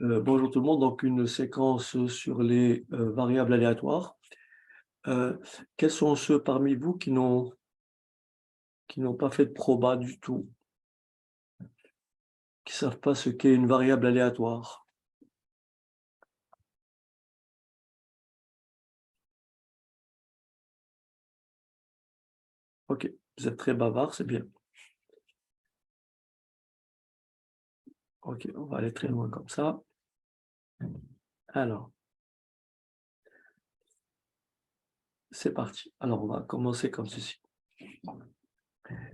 Bonjour tout le monde, donc une séquence sur les variables aléatoires. Quels sont ceux parmi vous qui n'ont pas fait de proba du tout, qui ne savent pas ce qu'est une variable aléatoire? Ok, vous êtes très bavard, c'est bien. Ok, on va aller très loin comme ça. Alors, c'est parti. Alors, on va commencer comme ceci.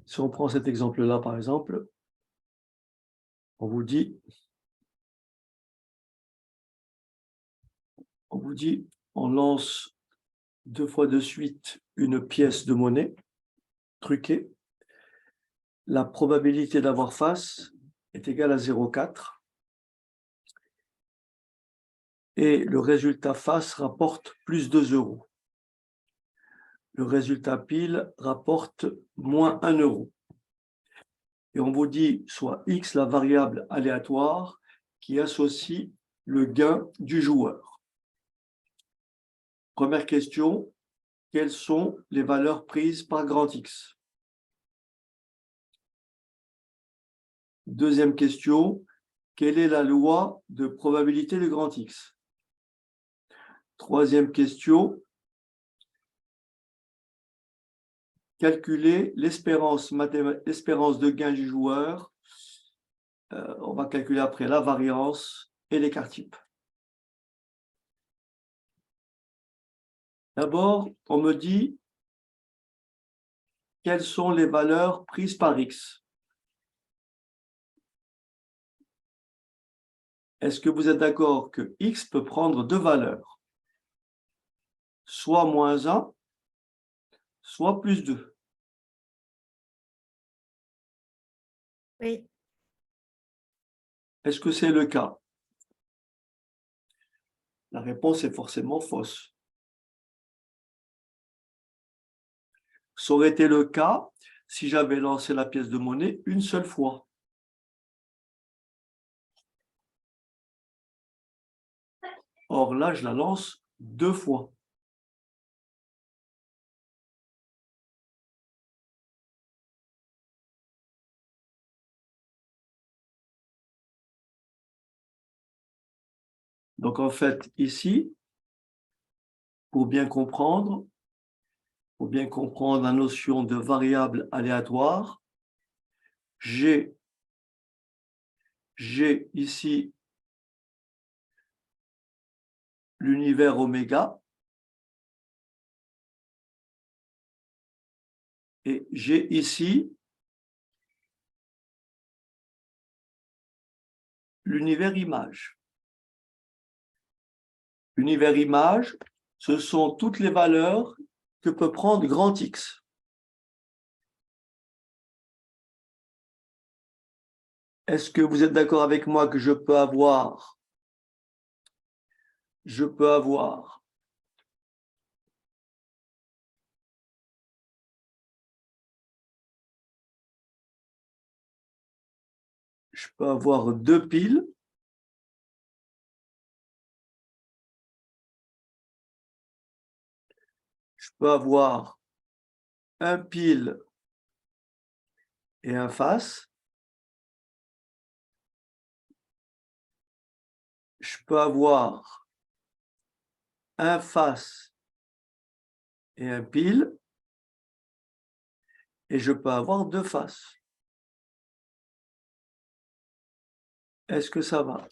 Si on prend cet exemple-là, par exemple, on vous dit, on lance 2 fois de suite une pièce de monnaie truquée. La probabilité d'avoir face est égale à 0,4 et le résultat face rapporte plus 2 euros. Le résultat pile rapporte moins 1 euro. Et on vous dit soit X, la variable aléatoire qui associe le gain du joueur. Première question, quelles sont les valeurs prises par grand X? Deuxième question, quelle est la loi de probabilité de grand X? Troisième question, calculer l'espérance de gain du joueur. On va calculer après la variance et l'écart type. D'abord, on me dit quelles sont les valeurs prises par X. Est-ce que vous êtes d'accord que X peut prendre deux valeurs, soit moins 1, soit plus 2? Oui. Est-ce que c'est le cas? La réponse est forcément fausse. Ça aurait été le cas si j'avais lancé la pièce de monnaie une seule fois. Or là, je la lance 2 fois. Donc en fait, ici, pour bien comprendre la notion de variable aléatoire, j'ai ici l'univers oméga et j'ai ici l'univers image. L'univers image, ce sont toutes les valeurs que peut prendre grand X. Est-ce que vous êtes d'accord avec moi que je peux avoir deux piles je peux avoir un pile et un face. Je peux avoir un face et un pile. Et je peux avoir deux faces. Est-ce que ça va?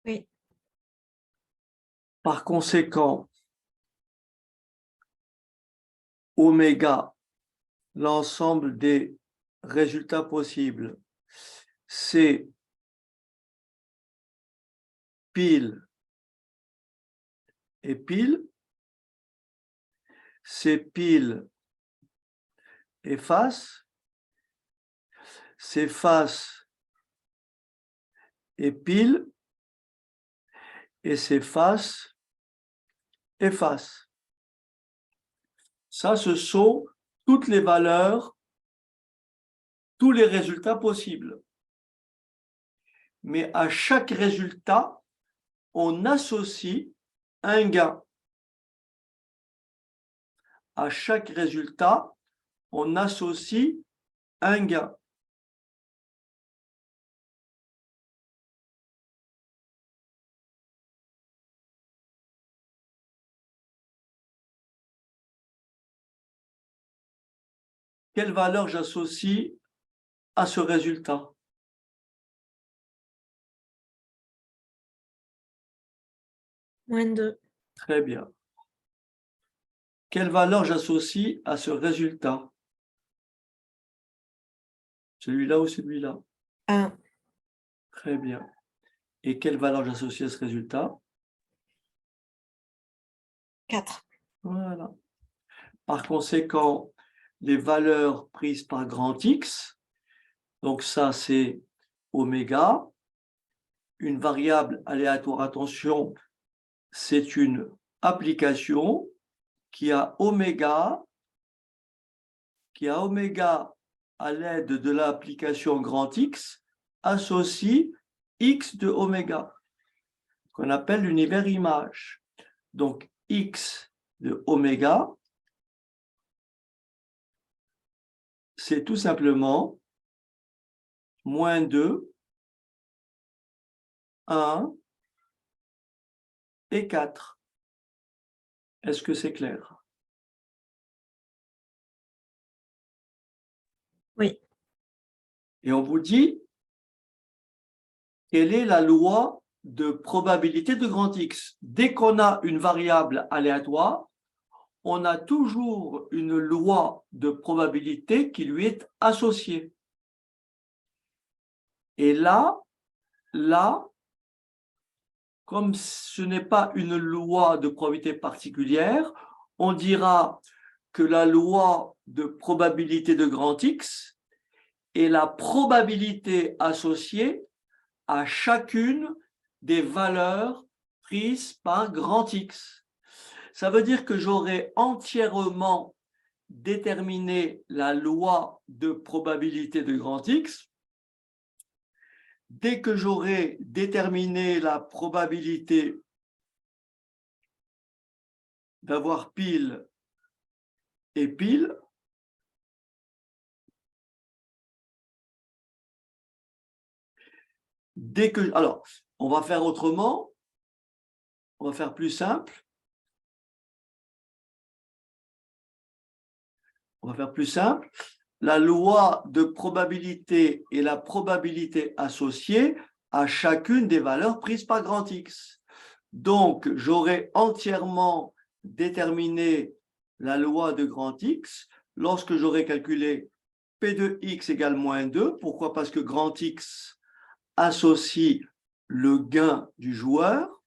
Oui. Par conséquent, oméga, l'ensemble des résultats possibles, c'est pile et pile, c'est pile et face, c'est face et pile, et c'est face et face. Ça, ce sont toutes les valeurs, tous les résultats possibles. mais à chaque résultat, on associe un gain. À chaque résultat, on associe un gain. Quelle valeur j'associe à ce résultat? -2. Très bien. Quelle valeur j'associe à ce résultat? Celui-là ou celui-là? 1. Très bien. Et quelle valeur j'associe à ce résultat? 4. Voilà. Par conséquent, les valeurs prises par grand X, donc ça c'est oméga, une variable aléatoire, attention, c'est une application qui a oméga à l'aide de l'application grand X associe X de oméga, qu'on appelle l'univers image. Donc X de oméga, c'est tout simplement moins 2, 1 et 4. Est-ce que c'est clair? Oui. Et on vous dit, quelle est la loi de probabilité de grand X? Dès qu'on a une variable aléatoire, on a toujours une loi de probabilité qui lui est associée. Et là, comme ce n'est pas une loi de probabilité particulière, on dira que la loi de probabilité de grand X est la probabilité associée à chacune des valeurs prises par grand X. Ça veut dire que j'aurai entièrement déterminé la loi de probabilité de grand X. Dès que j'aurai déterminé la probabilité d'avoir pile et pile, alors, on va faire autrement, on va faire plus simple. On va faire plus simple. La loi de probabilité est la probabilité associée à chacune des valeurs prises par grand X. Donc, j'aurai entièrement déterminé la loi de grand X lorsque j'aurai calculé P de X égale moins 2. Pourquoi? Parce que grand X associe le gain du joueur.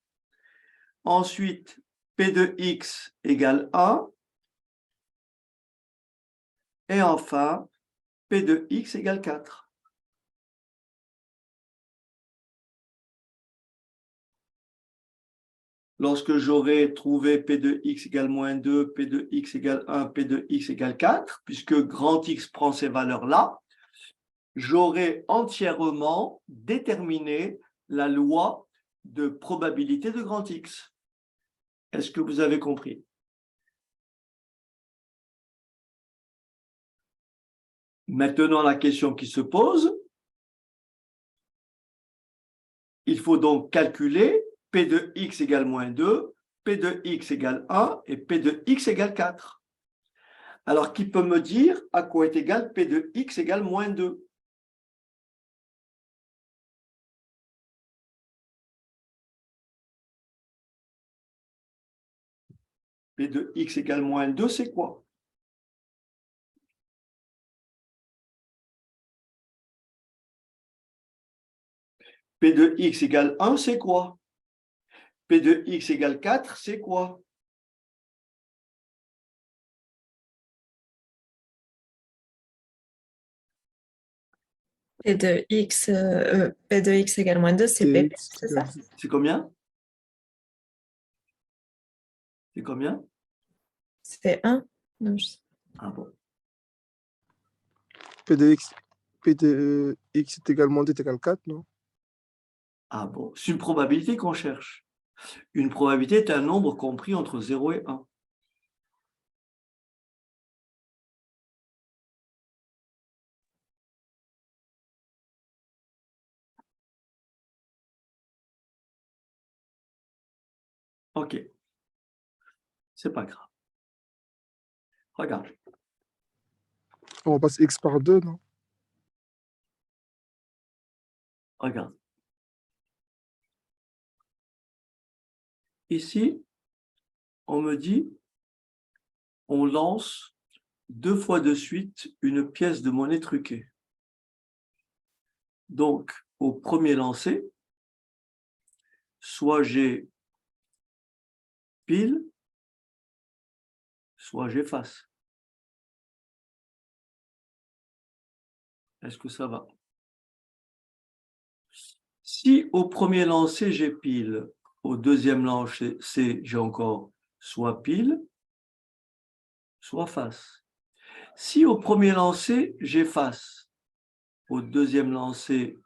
Ensuite, P de X égale 1. Et enfin, P de X égale 4. Lorsque j'aurai trouvé P de X égale moins 2, P de X égale 1, P de X égale 4, puisque grand X prend ces valeurs-là, j'aurai entièrement déterminé la loi de probabilité de grand X. Est-ce que vous avez compris? Maintenant, la question qui se pose, il faut donc calculer P de X égale moins 2, P de X égale 1 et P de X égale 4. Alors, qui peut me dire à quoi est égal P de X égale moins 2? P de X égale moins 2, c'est quoi? P de X égale 1, c'est quoi? P de X égale 4, c'est quoi? P de X égale moins 2, c'est P, c'est ça? C'est combien? C'est combien? C'est 1. Non, Ah bon. P de X est également 2 est égal 4, non? Ah bon, c'est une probabilité qu'on cherche. Une probabilité est un nombre compris entre 0 et 1. OK. C'est pas grave. Regarde. On passe x par 2, non? Regarde. Ici, on me dit, on lance 2 fois de suite une pièce de monnaie truquée. Donc, au premier lancer, soit j'ai pile, soit j'ai face. Est-ce que ça va? Si au premier lancer, j'ai pile, au deuxième lancer, j'ai encore soit pile, soit face. Si au premier lancer, j'ai face, au deuxième lancer,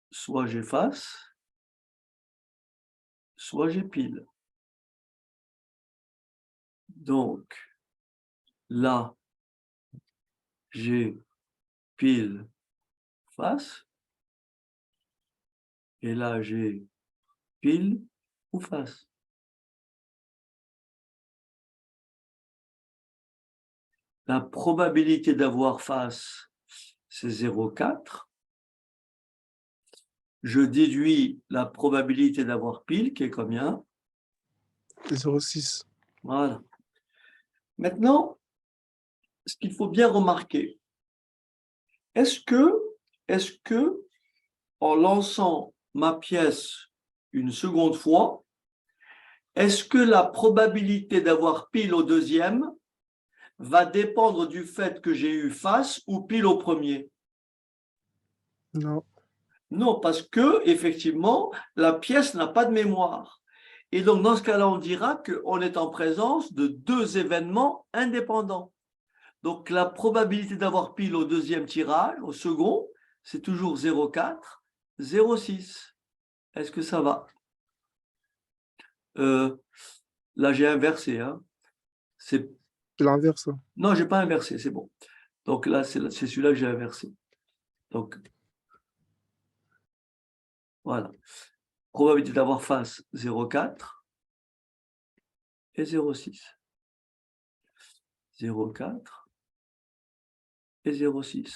soit j'ai face, soit j'ai pile. Donc, là, j'ai pile face, et là, j'ai pile ou face. La probabilité d'avoir face, c'est 0,4. Je déduis la probabilité d'avoir pile, qui est combien? 0,6. Voilà. Maintenant, ce qu'il faut bien remarquer, est-ce que, en lançant ma pièce une seconde fois, est-ce que la probabilité d'avoir pile au deuxième va dépendre du fait que j'ai eu face ou pile au premier? Non. Non, parce que, effectivement, la pièce n'a pas de mémoire. Et donc, dans ce cas-là, on dira qu'on est en présence de deux événements indépendants. Donc, la probabilité d'avoir pile au deuxième tirage, au second, c'est toujours 0,4, 0,6. Est-ce que ça va? Là, j'ai inversé. Hein. C'est l'inverse. Hein. Non, je n'ai pas inversé, c'est bon. Donc là, c'est celui-là que j'ai inversé. Donc, voilà. Probabilité d'avoir face, 0,4 et 0,6. 0,4 et 0,6.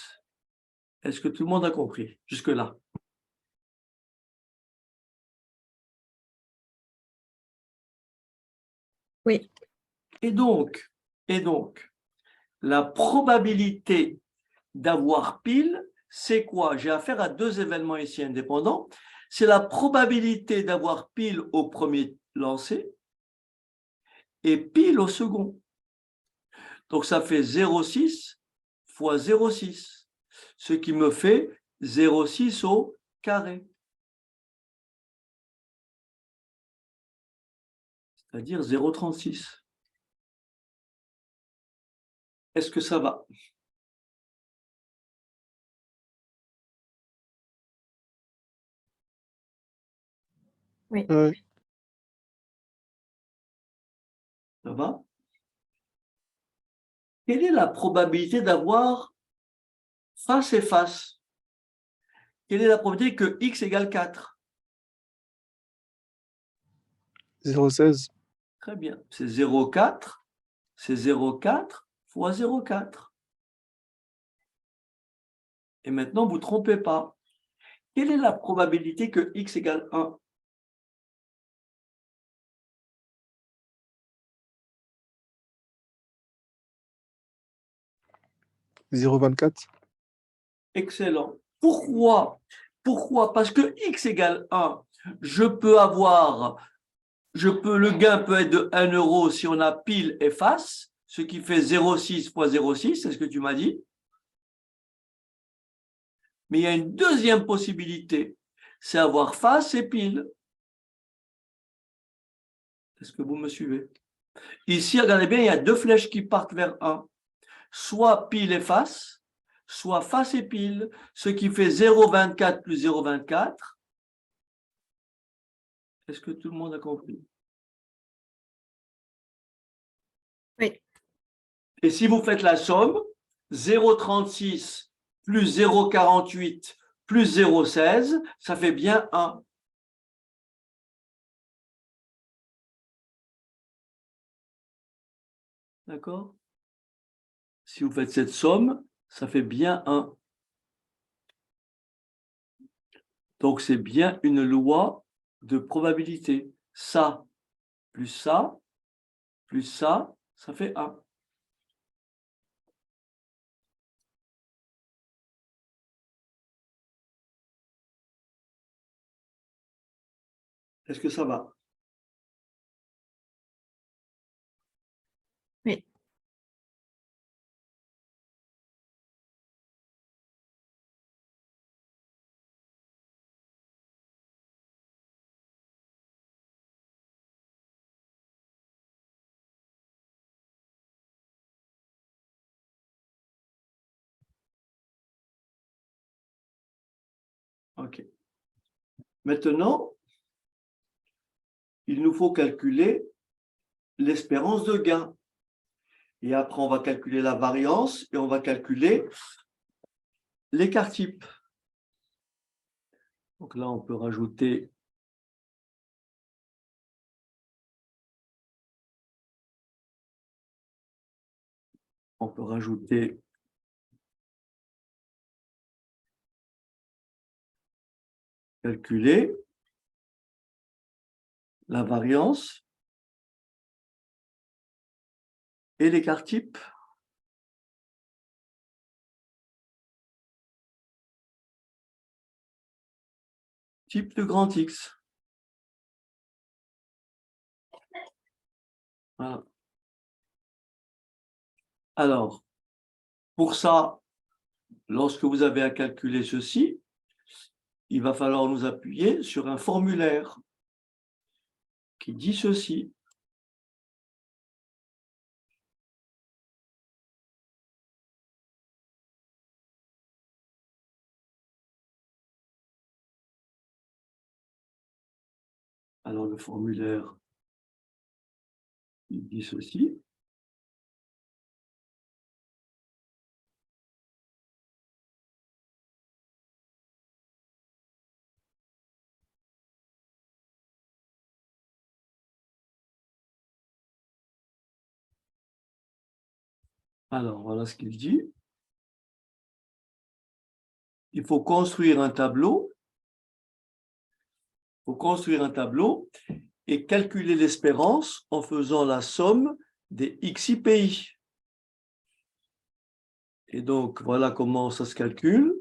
Est-ce que tout le monde a compris jusque-là? Oui. Et donc, la probabilité d'avoir pile, c'est quoi? J'ai affaire à deux événements ici indépendants. C'est la probabilité d'avoir pile au premier lancer et pile au second. Donc, ça fait 0,6 fois 0,6, ce qui me fait 0,6 au carré. C'est-à-dire 0,36. Est-ce que ça va? Oui. Ouais. Ça va? Quelle est la probabilité d'avoir face et face? Quelle est la probabilité que x égale 4? 0,16. Très bien. C'est 0,4. C'est 0,4 fois 0,4. Et maintenant, vous ne trompez pas. Quelle est la probabilité que x égale 1? 0,24. Excellent. Pourquoi? Pourquoi? Parce que x égale 1, le gain peut être de 1 euro si on a pile et face, ce qui fait 0,6 fois 0,6, c'est ce que tu m'as dit. Mais il y a une deuxième possibilité, c'est avoir face et pile. Est-ce que vous me suivez? Ici, regardez bien, il y a deux flèches qui partent vers 1. Soit pile et face, soit face et pile, ce qui fait 0,24 plus 0,24. Est-ce que tout le monde a compris? Oui. Et si vous faites la somme, 0,36 plus 0,48 plus 0,16, ça fait bien 1. D'accord? Si vous faites cette somme, ça fait bien 1. Donc, c'est bien une loi de probabilité. Ça, plus ça, plus ça fait 1. Est-ce que ça va? Oui. OK. Maintenant, il nous faut calculer l'espérance de gain. Et après, on va calculer la variance et on va calculer l'écart type. Donc là, on peut rajouter calculer la variance et l'écart type. Type de grand X. Voilà. Alors, pour ça, lorsque vous avez à calculer ceci, il va falloir nous appuyer sur un formulaire qui dit ceci. Alors, le formulaire, il dit ceci. Alors, voilà ce qu'il dit. Il faut construire un tableau. Il faut construire un tableau et calculer l'espérance en faisant la somme des XIPI. Et donc, voilà comment ça se calcule.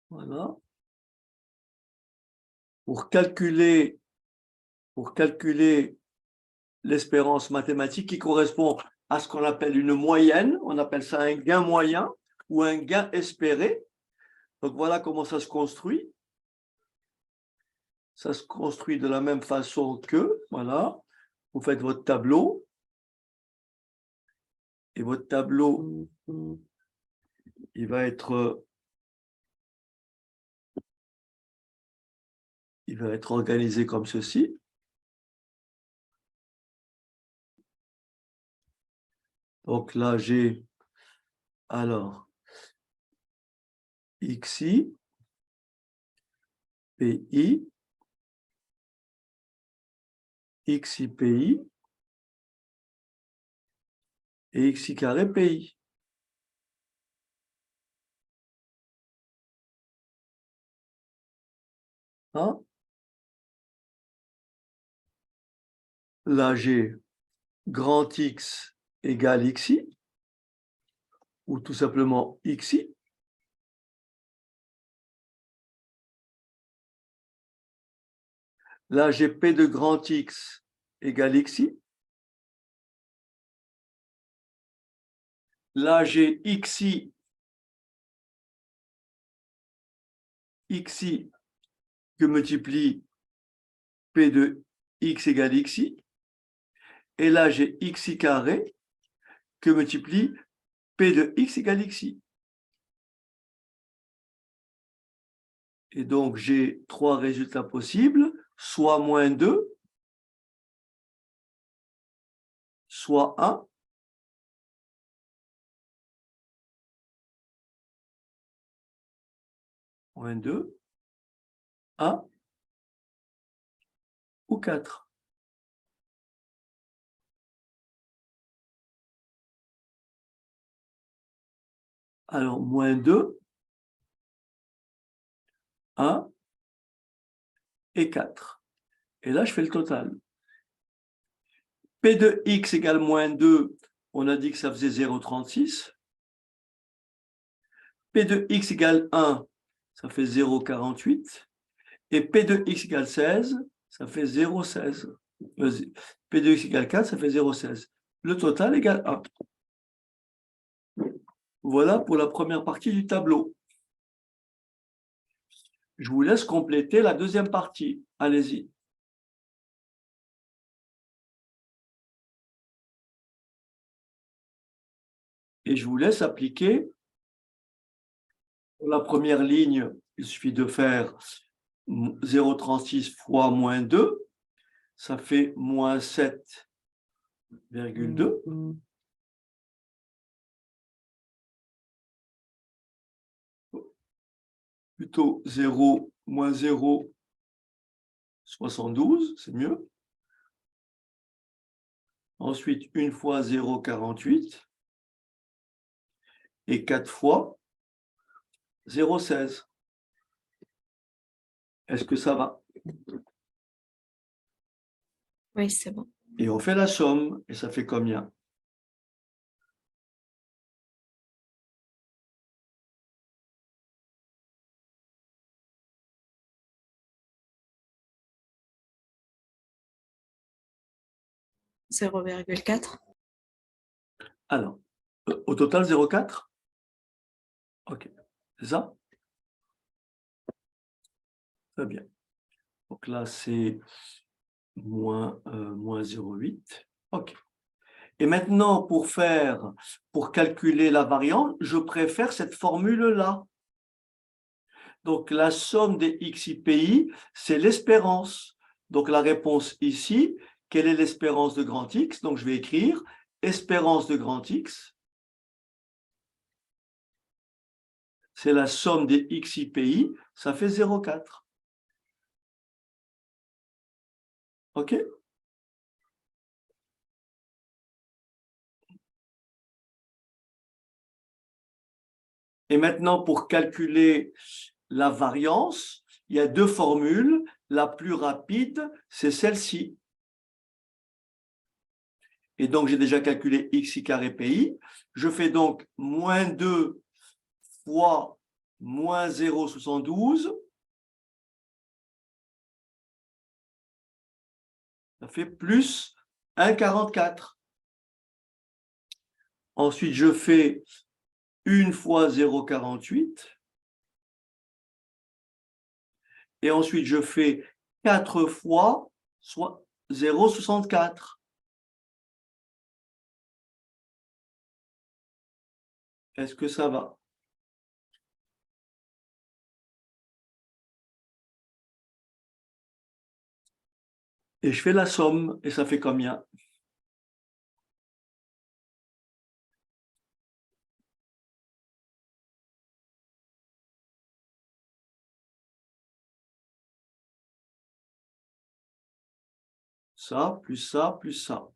Voilà. Pour calculer l'espérance mathématique qui correspond à ce qu'on appelle une moyenne, on appelle ça un gain moyen ou un gain espéré. Donc, voilà comment ça se construit. Ça se construit de la même façon que, voilà, vous faites votre tableau. Et votre tableau, il va être organisé comme ceci. Donc là, j'ai alors XI, PI, XIPI et XI carré PI. Hein? Là, j'ai grand X égale XI, ou tout simplement XI. Là, j'ai P de grand X égale XI. Là, j'ai XI que multiplie P de x égale xi. Et là, j'ai xi carré que multiplie p de x égale xi. Et donc, j'ai trois résultats possibles, soit moins 2, soit 1, moins 2, 1 ou 4. Alors, moins 2, 1 et 4. Et là, je fais le total. P de x égale moins 2, on a dit que ça faisait 0,36. P de x égale 1, ça fait 0,48. Et P de x égale 16, ça fait 0,16. P de x égale 4, ça fait 0,16. Le total égale 1. Voilà pour la première partie du tableau. Je vous laisse compléter la deuxième partie. Allez-y. Et je vous laisse appliquer. Pour la première ligne, il suffit de faire 0,36 fois moins 2. Ça fait moins 7,2. Plutôt 0, moins 0,72, c'est mieux. Ensuite, 1 fois 0,48 et 4 fois 0,16. Est-ce que ça va? Oui, c'est bon. Et on fait la somme, et ça fait combien? « 0,4. Alors, au total, 0,4? OK. C'est ça? Très bien. Donc là, c'est moins 0,8. OK. Et maintenant, pour calculer la variance, je préfère cette formule-là. Donc, la somme des XIPI, c'est l'espérance. Donc, la réponse ici, quelle est l'espérance de grand X? Donc, je vais écrire espérance de grand X. C'est la somme des XIPI, ça fait 0,4. OK? Et maintenant, pour calculer la variance, il y a deux formules. La plus rapide, c'est celle-ci. Et donc, j'ai déjà calculé xi carré pi. Je fais donc moins 2 fois moins 0,72. Ça fait plus 1,44. Ensuite, je fais 1 fois 0,48. Et ensuite, je fais 4 fois soit 0,64. Est-ce que ça va? Et je fais la somme, et ça fait combien? Ça, plus ça, plus ça.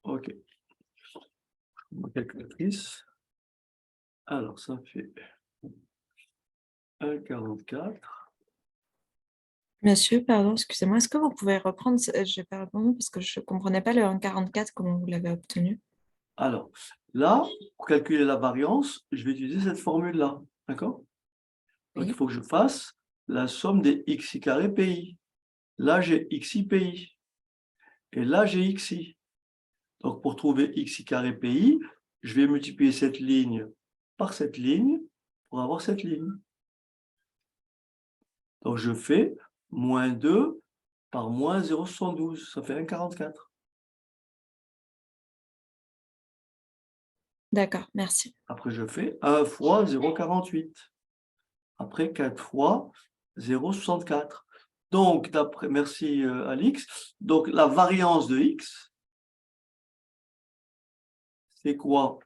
OK. Ma calculatrice. Alors, ça fait 1,44. Monsieur, pardon, excusez-moi, est-ce que vous pouvez reprendre, j'ai pas répondu parce que je ne comprenais pas le 1,44, comment vous l'avez obtenu. Alors, là, pour calculer la variance, je vais utiliser cette formule-là. D'accord? Donc, Oui. il faut que je fasse la somme des xi carré pi. Là, j'ai xi pi. Et là, j'ai xi. Donc, pour trouver xi carré pi, je vais multiplier cette ligne par cette ligne pour avoir cette ligne. Donc, je fais moins 2 par moins 0,72. Ça fait 1,44. D'accord, merci. Après, je fais 1 fois 0,48. Après, 4 fois 0,64. Donc, merci Alix. Donc, la variance de x, c'est quoi?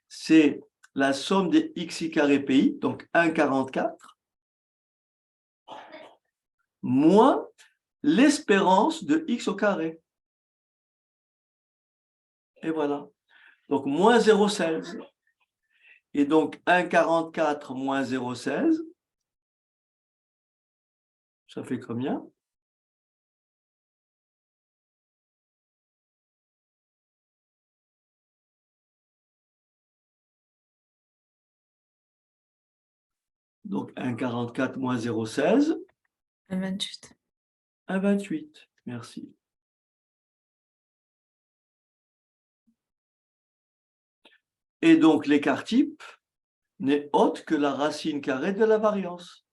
C'est la somme des xi carré pi, donc 1,44, moins l'espérance de x au carré. Et voilà. Donc, moins 0,16. Et donc, 1,44 moins 0,16, ça fait combien? Donc, 1,44 moins 0,16. 28. 1,28. Merci. Et donc, l'écart type n'est autre que la racine carrée de la variance.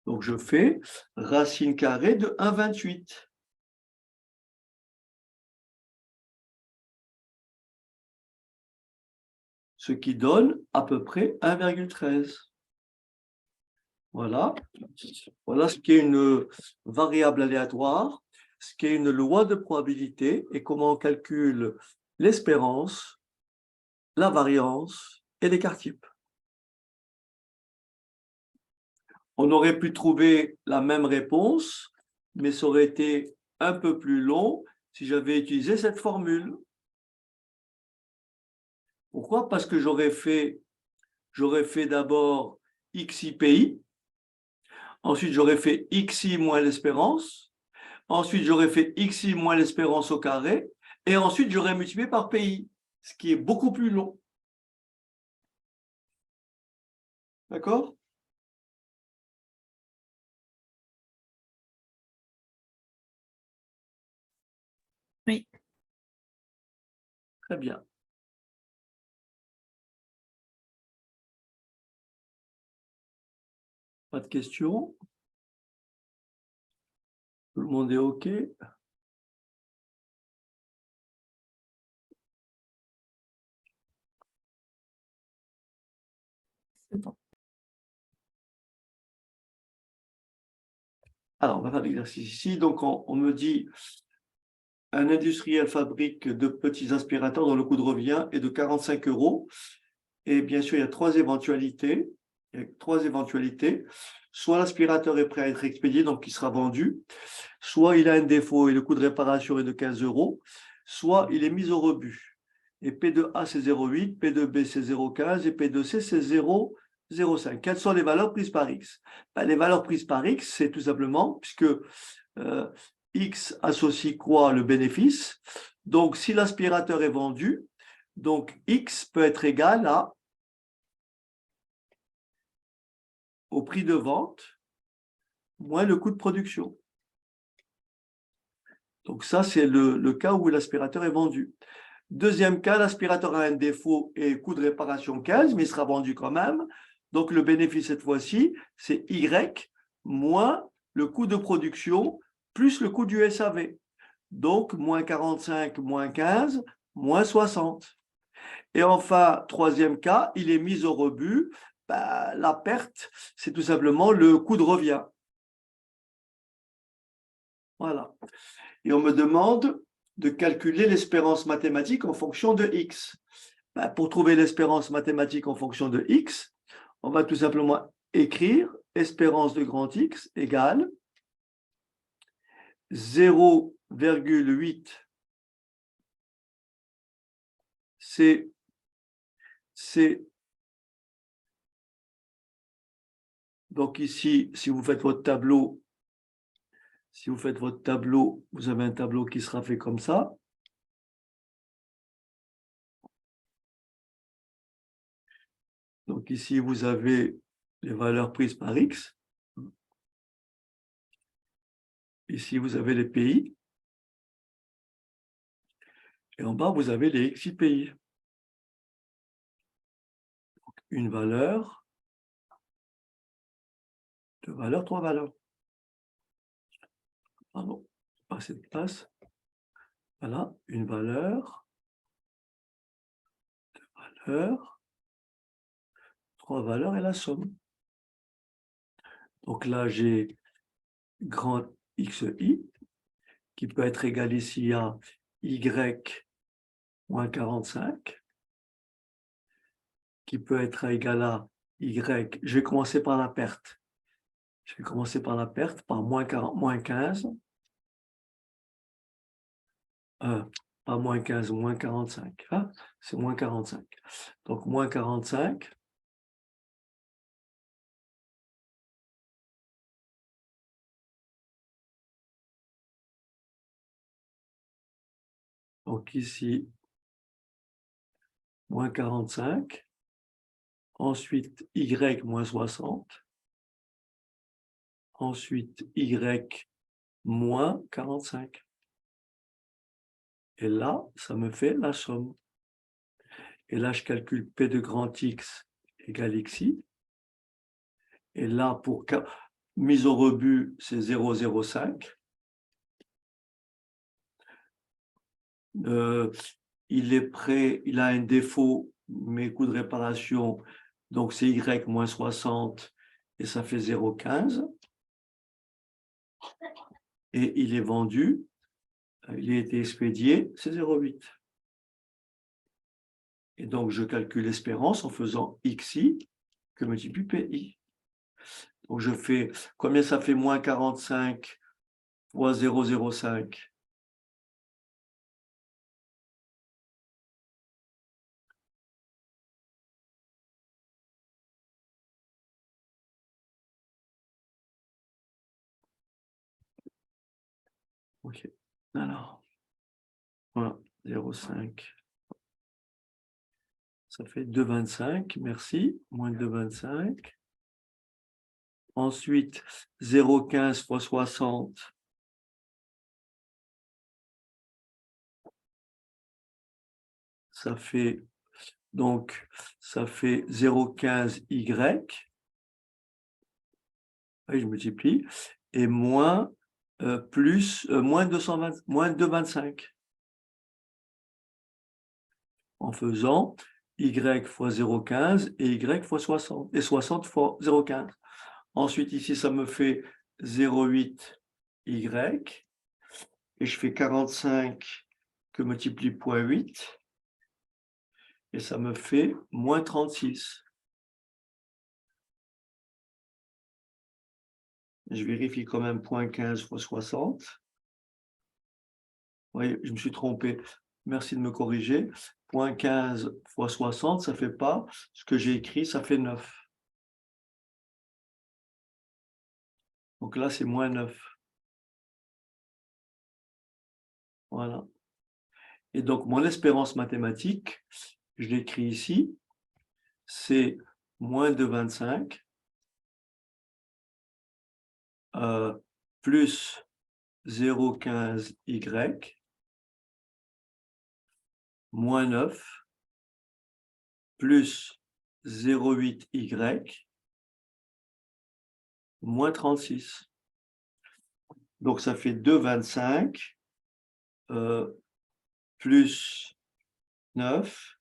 Donc, je fais racine carrée de 1,28. Ce qui donne à peu près 1,13. Voilà. Voilà ce qu'est une variable aléatoire, ce qu'est une loi de probabilité et comment on calcule l'espérance, la variance et l'écart type. On aurait pu trouver la même réponse, mais ça aurait été un peu plus long si j'avais utilisé cette formule. Pourquoi? Parce que j'aurais fait d'abord XIPI, ensuite j'aurais fait XI moins l'espérance, ensuite j'aurais fait XI moins l'espérance au carré, et ensuite j'aurais multiplié par PI, ce qui est beaucoup plus long. D'accord? Oui. Très bien. Pas de questions? Tout le monde est OK? C'est bon. Alors, on va faire l'exercice ici. Donc, on me dit, un industriel fabrique de petits aspirateurs dont le coût de revient est de 45 €. Et bien sûr, il y a trois éventualités. Soit l'aspirateur est prêt à être expédié, donc il sera vendu. Soit il a un défaut et le coût de réparation est de 15 €. Soit il est mis au rebut. Et P2A, c'est 0,8, P2B, c'est 0,15 et P2C, c'est 0,05. Quelles sont les valeurs prises par X? Les valeurs prises par X, c'est tout simplement, puisque X associe quoi? Le bénéfice. Donc, si l'aspirateur est vendu, donc X peut être égal au prix de vente moins le coût de production. Donc ça, c'est le cas où l'aspirateur est vendu. Deuxième cas, l'aspirateur a un défaut et coût de réparation 15, mais il sera vendu quand même. Donc le bénéfice cette fois-ci, c'est Y moins le coût de production plus le coût du SAV. Donc moins 45, moins 15, moins 60. Et enfin, troisième cas, il est mis au rebut. La perte, c'est tout simplement le coût de revient. Voilà. Et on me demande de calculer l'espérance mathématique en fonction de X. Pour trouver l'espérance mathématique en fonction de X, on va tout simplement écrire espérance de grand X égale 0,8 c'est donc ici, si vous faites votre tableau, vous avez un tableau qui sera fait comme ça. Donc ici, vous avez les valeurs prises par X. Ici, vous avez les pays. Et en bas, vous avez les XIPI. Une valeur, deux valeurs, trois valeurs. Pardon, pas assez de place. Voilà, une valeur, deux valeurs, trois valeurs et la somme. Donc là, j'ai grand XI qui peut être égal ici à Y moins 45, qui peut être égal à Y. Je vais commencer par la perte. Je vais commencer par la perte, par moins 15. Pas moins 15, moins 45. Ah, c'est moins 45. Donc, moins 45. Donc, ici, moins 45. Ensuite, Y moins 60. Ensuite, Y moins 45. Et là, ça me fait la somme. Et là, je calcule P de grand X égale XI. Et là, pour mise au rebut, c'est 0,05. Il est prêt, il a un défaut, mes coûts de réparation, donc c'est Y moins 60 et ça fait 0,15. Et il est vendu, il a été expédié, c'est 0,8. Et donc je calcule l'espérance en faisant XI que multiplie PI. Donc je fais, combien ça fait moins 45 fois 0,05? Ok, alors, voilà, 0,5. Ça fait 2,25, merci, moins 2,25. Ensuite, 0,15 fois 60. Ça fait, donc, ça fait 0,15 Y. Oui, je multiplie. Et moins, moins 225. En faisant Y fois 0,15 et Y fois 60. Et 60 fois 0,15. Ensuite, ici, ça me fait 0,8 Y. Et je fais 45 que multiplie point 8. Et ça me fait moins 36. Je vérifie quand même point 15 fois 60. Oui, je me suis trompé. Merci de me corriger. Point 15 fois 60, ça ne fait pas. Ce que j'ai écrit, ça fait 9. Donc là, c'est moins 9. Voilà. Et donc, mon espérance mathématique, je l'écris ici, c'est moins de 25 plus 0,15 Y moins 9 plus 0,8 Y moins 36. Donc, ça fait 2,25 plus 9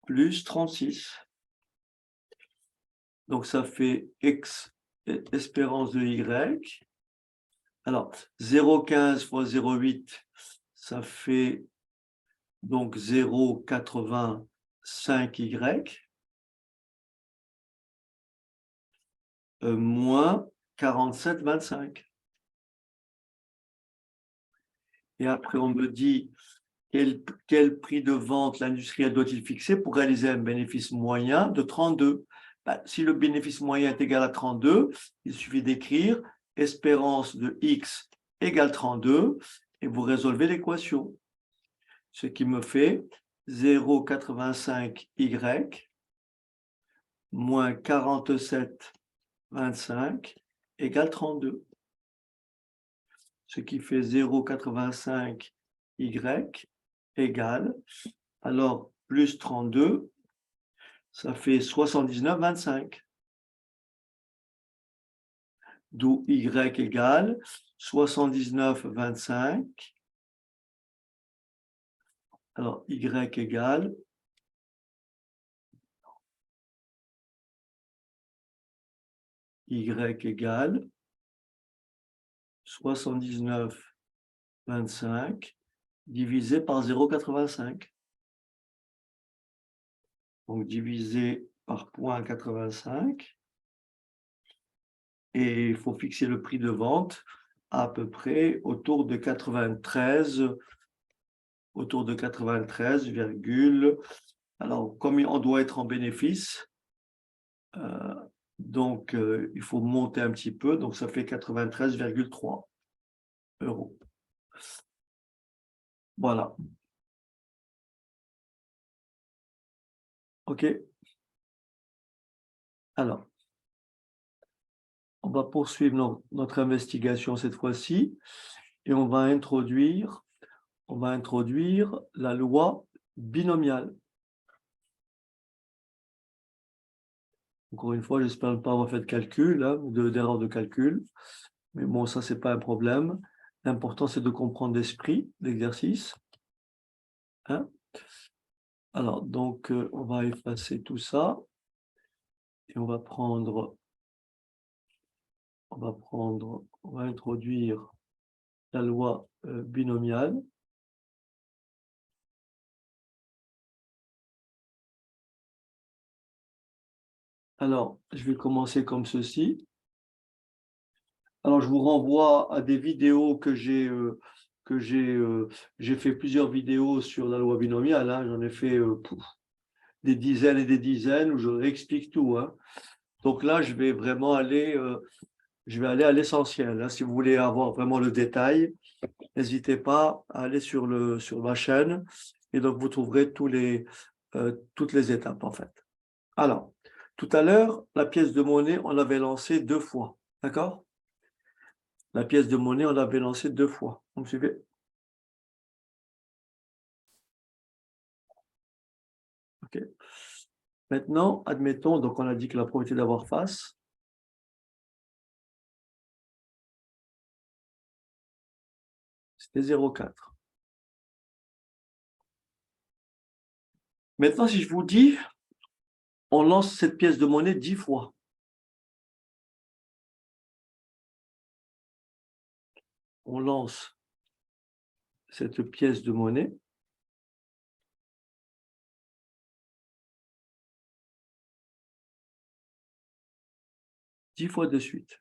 plus 36. Donc, ça fait espérance de Y. Alors, 0,15 fois 0,8, ça fait donc 0,85 Y moins 47,25. Et après, on me dit quel prix de vente l'industriel doit-il fixer pour réaliser un bénéfice moyen de 32. Si le bénéfice moyen est égal à 32, il suffit d'écrire espérance de X égale 32 et vous résolvez l'équation. Ce qui me fait 0,85 Y moins 47,25 égale 32. ce qui fait 0,85 Y égale, alors plus 32, ça fait 79,25. D'où Y égale 79,25. Alors, Y égale Y égale 79,25 divisé par 0,85. Donc, divisé par 0,85. Et il faut fixer le prix de vente à peu près autour de 93, alors comme on doit être en bénéfice, donc il faut monter un petit peu, donc ça fait 93,3 euros. Voilà. OK. Alors, on va poursuivre notre investigation cette fois-ci et on va introduire la loi binomiale. Encore une fois, j'espère ne pas avoir fait de calcul, hein, d'erreur de calcul. Mais bon, ça, ce n'est pas un problème. L'important, c'est de comprendre l'esprit, l'exercice. Hein? Alors, donc, on va effacer tout ça. Et on va introduire la loi binomiale. Alors, je vais commencer comme ceci. Alors, je vous renvoie à des vidéos que j'ai fait plusieurs vidéos sur la loi binomiale. Hein. J'en ai fait des dizaines et des dizaines où je réexplique tout. Hein. Donc là, je vais vraiment aller, à l'essentiel. Hein. Si vous voulez avoir vraiment le détail, n'hésitez pas à aller sur ma chaîne et donc vous trouverez toutes les étapes en fait. Alors, tout à l'heure, la pièce de monnaie, on l'avait lancée 2 fois. D'accord? La pièce de monnaie, on l'avait lancée 2 fois. Vous me suivez? OK. Maintenant, admettons, donc on a dit que la probabilité d'avoir face, c'était 0,4. Maintenant, si je vous dis, on lance cette pièce de monnaie 10 fois. On lance cette pièce de monnaie 10 fois de suite.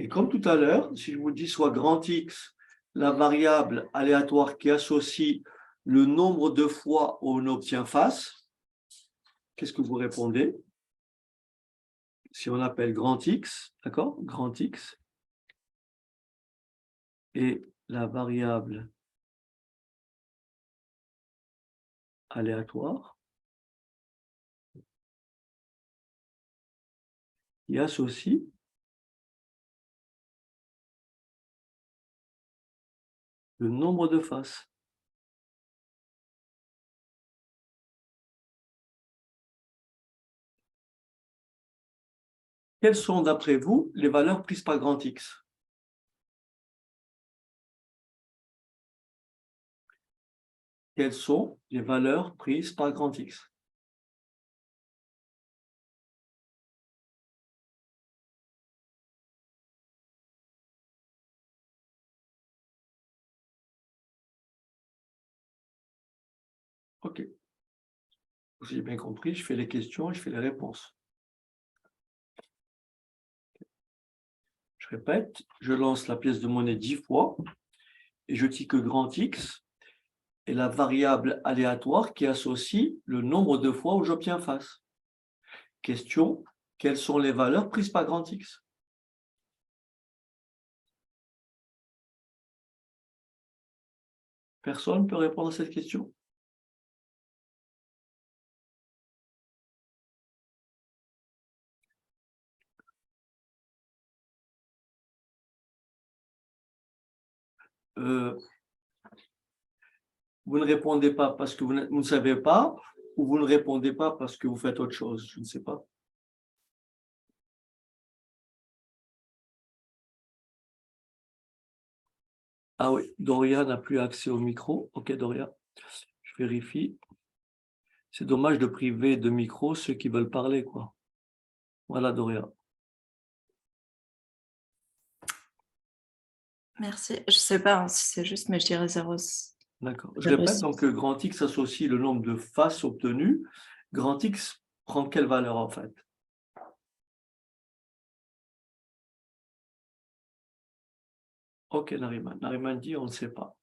Et comme tout à l'heure, si je vous dis soit grand X, la variable aléatoire qui associe le nombre de fois où on obtient face, qu'est-ce que vous répondez? Si on appelle grand X, d'accord? Grand X, et la variable aléatoire qui associe le nombre de faces. Quelles sont, d'après vous, les valeurs prises par grand X? Quelles sont les valeurs prises par grand X? OK. Si j'ai bien compris, je fais les questions et je fais les réponses. Je répète, je lance la pièce de monnaie 10 fois et je dis que grand X est la variable aléatoire qui associe le nombre de fois où j'obtiens face. Question, quelles sont les valeurs prises par grand X? Personne peut répondre à cette question? Vous ne répondez pas parce que vous ne savez pas, ou vous ne répondez pas parce que vous faites autre chose, je ne sais pas. Ah oui, Doria n'a plus accès au micro. Ok, Doria, je vérifie. C'est dommage de priver de micro ceux qui veulent parler, quoi. Voilà, Doria. Merci. Je sais pas hein, si c'est juste, mais je dirais 0. D'accord. Je répète, donc grand X associe le nombre de faces obtenues. Grand X prend quelle valeur, en fait? Ok, Nariman. Nariman dit, on ne sait pas.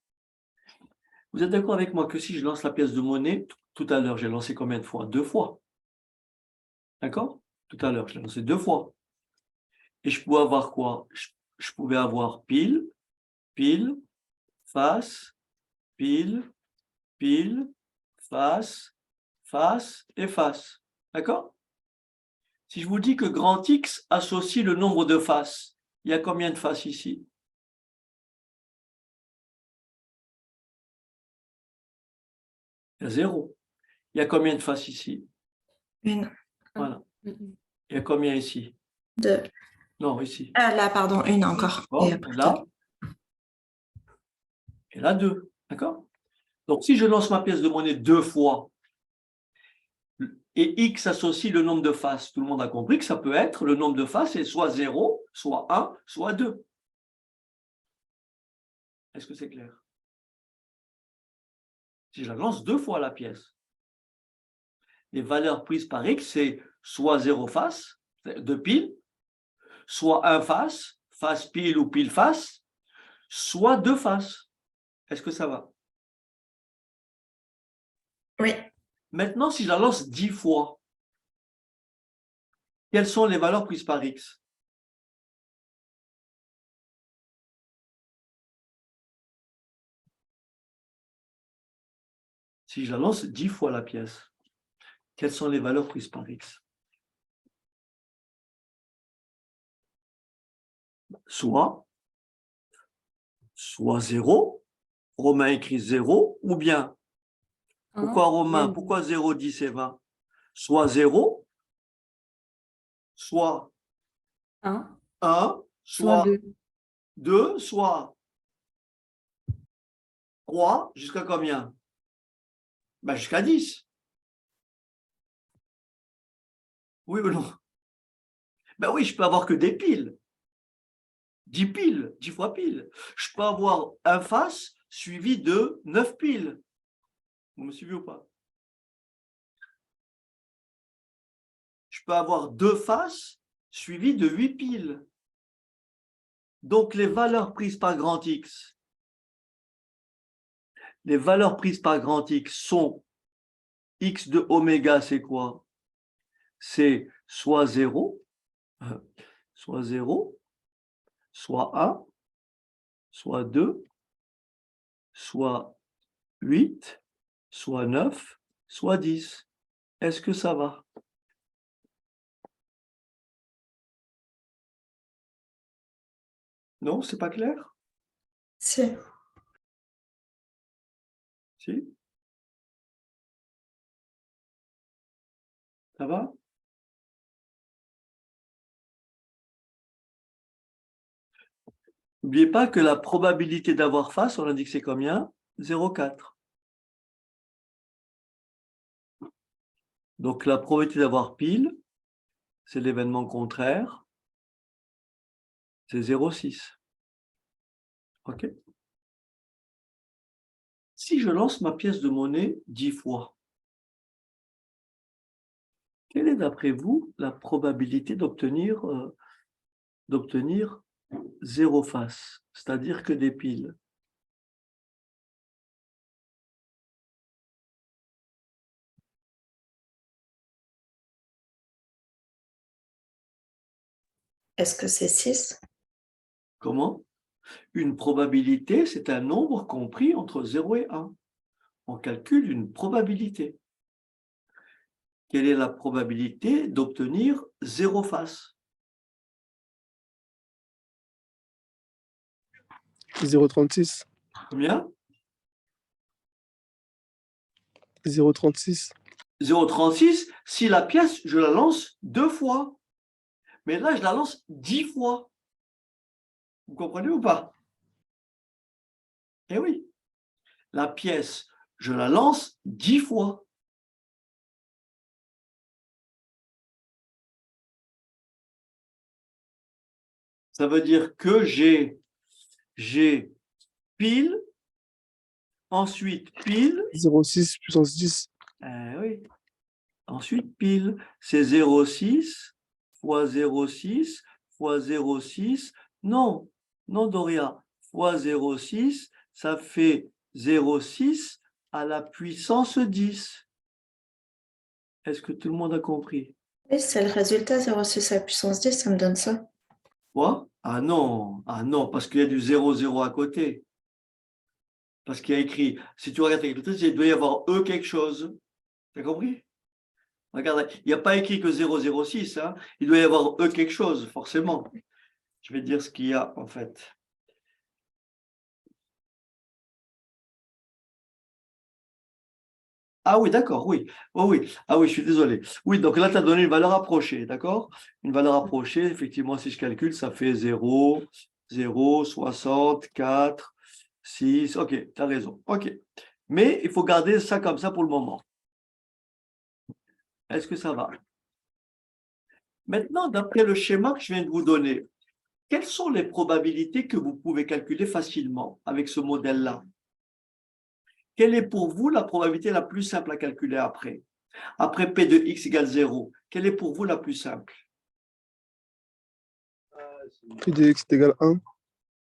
Vous êtes d'accord avec moi que si je lance la pièce de monnaie, tout à l'heure, j'ai lancé combien de fois? 2 fois. D'accord? Tout à l'heure, je l'ai lancé 2 fois. Et je pouvais avoir quoi? Je pouvais avoir pile, pile, face, pile, pile, face, face et face. D'accord? Si je vous dis que grand X associe le nombre de faces, il y a combien de faces ici? Il y a 0. Il y a combien de faces ici? 1. Voilà. Il y a combien ici? 2. Non, ici. Ah, là, pardon, 1 encore. Bon, Et après, et là 2. D'accord? Donc, si je lance ma pièce de monnaie 2 fois, et X associe le nombre de faces, tout le monde a compris que ça peut être le nombre de faces, c'est soit 0, soit 1, soit 2. Est-ce que c'est clair? Si je la lance 2 fois la pièce, les valeurs prises par X, c'est soit 0 face, 2 piles, soit 1 face, face pile ou pile face, soit 2 faces. Est-ce que ça va? oui. Maintenant, si je la lance 10 fois, quelles sont les valeurs prises par X? Si je la lance 10 fois la pièce, quelles sont les valeurs prises par X? Soit 0, Romain écrit 0, ou bien, pourquoi Romain, pourquoi 0, 10 et 20? Soit 0, soit 1, 1, soit soit 2. 2, soit 3, jusqu'à combien? Ben, jusqu'à 10. Oui ou non? Ben oui, je peux avoir que des piles. 10 piles, 10 fois piles. Je peux avoir un face suivi de 9 piles. Vous me suivez ou pas? Je peux avoir 2 faces suivies de 8 piles. Donc, les valeurs prises par grand X, les valeurs prises par grand X sont X de oméga, c'est quoi? C'est soit 0, soit 0, soit 1, soit 2, soit 8, soit 9, soit 10. Est-ce que ça va? Non, c'est pas clair? Si. Si? Ça va? N'oubliez pas que la probabilité d'avoir face, on a dit que c'est combien? 0,4. Donc la probabilité d'avoir pile, c'est l'événement contraire, c'est 0,6. OK? Si je lance ma pièce de monnaie 10 fois, quelle est d'après vous la probabilité d'obtenir 0 face, c'est-à-dire que des piles? Est-ce que c'est 6? Comment? Une probabilité, c'est un nombre compris entre 0 et 1. On calcule une probabilité. Quelle est la probabilité d'obtenir 0 face? 0,36. Combien? 0,36. 0,36. Si la pièce, je la lance 2 fois. Mais là, je la lance 10 fois. Vous comprenez ou pas? Eh oui. La pièce, je la lance 10 fois. Ça veut dire que j'ai pile, ensuite pile. 0,6 puissance 10. Oui. Ensuite, pile, c'est 0,6 fois 0,6 fois 0,6. Non, non, Doria, fois 0,6, ça fait 0,6 à la puissance 10. Est-ce que tout le monde a compris? Oui, c'est le résultat 0,6 à la puissance 10, ça me donne ça. Quoi? Ah non, parce qu'il y a du 0,0 à côté. Parce qu'il y a écrit, si tu regardes quelque chose, il doit y avoir E quelque chose. Tu as compris? Regarde, il n'y a pas écrit que 0,06, hein. Il doit y avoir E quelque chose, forcément. Je vais dire ce qu'il y a en fait. Ah oui, d'accord, oui. Oh oui. Ah oui, je suis désolé. Oui, donc là, tu as donné une valeur approchée, d'accord? Une valeur approchée, effectivement, si je calcule, ça fait 0, 0, 60, 4, 6. Ok, tu as raison. Ok. Mais il faut garder ça comme ça pour le moment. Est-ce que ça va? Maintenant, d'après le schéma que je viens de vous donner, quelles sont les probabilités que vous pouvez calculer facilement avec ce modèle-là? Quelle est pour vous la probabilité la plus simple à calculer après? Après P de x égale 0, quelle est pour vous la plus simple? P de x est égal à 1.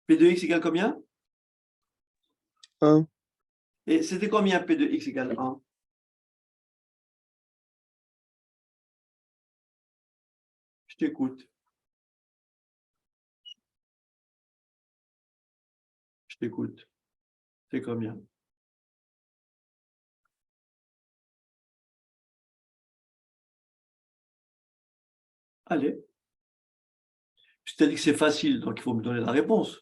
P de x égale combien? 1. Et c'était combien P de x égale 1? Je t'écoute. Je t'écoute. C'est combien? Allez. Je t'ai dit que c'est facile, donc il faut me donner la réponse.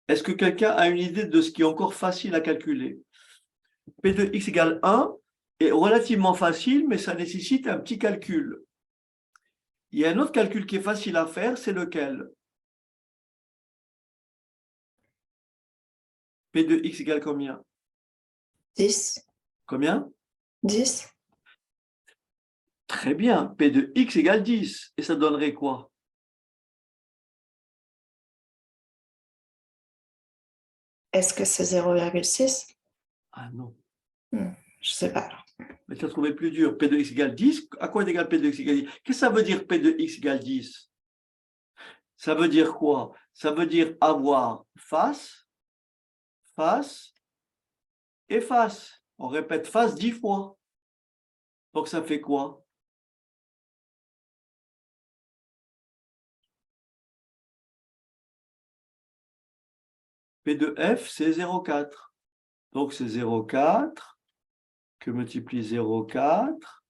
Est-ce que quelqu'un a une idée de ce qui est encore facile à calculer? P de x égale 1 est relativement facile, mais ça nécessite un petit calcul. Il y a un autre calcul qui est facile à faire, c'est lequel? P de x égale combien? 10. Combien? 10. Très bien. P de x égale 10. Et ça donnerait quoi? Est-ce que c'est 0,6? Ah non. Je ne sais pas. Mais tu as trouvé plus dur. P de x égale 10. À quoi est égal P de x égale 10? Qu'est-ce que ça veut dire P de x égale 10? Ça veut dire quoi? Ça veut dire avoir face, face et face. On répète face 10 fois. Donc ça fait quoi? P de f, c'est 0,4. Donc c'est 0,4 que multiplie 0,4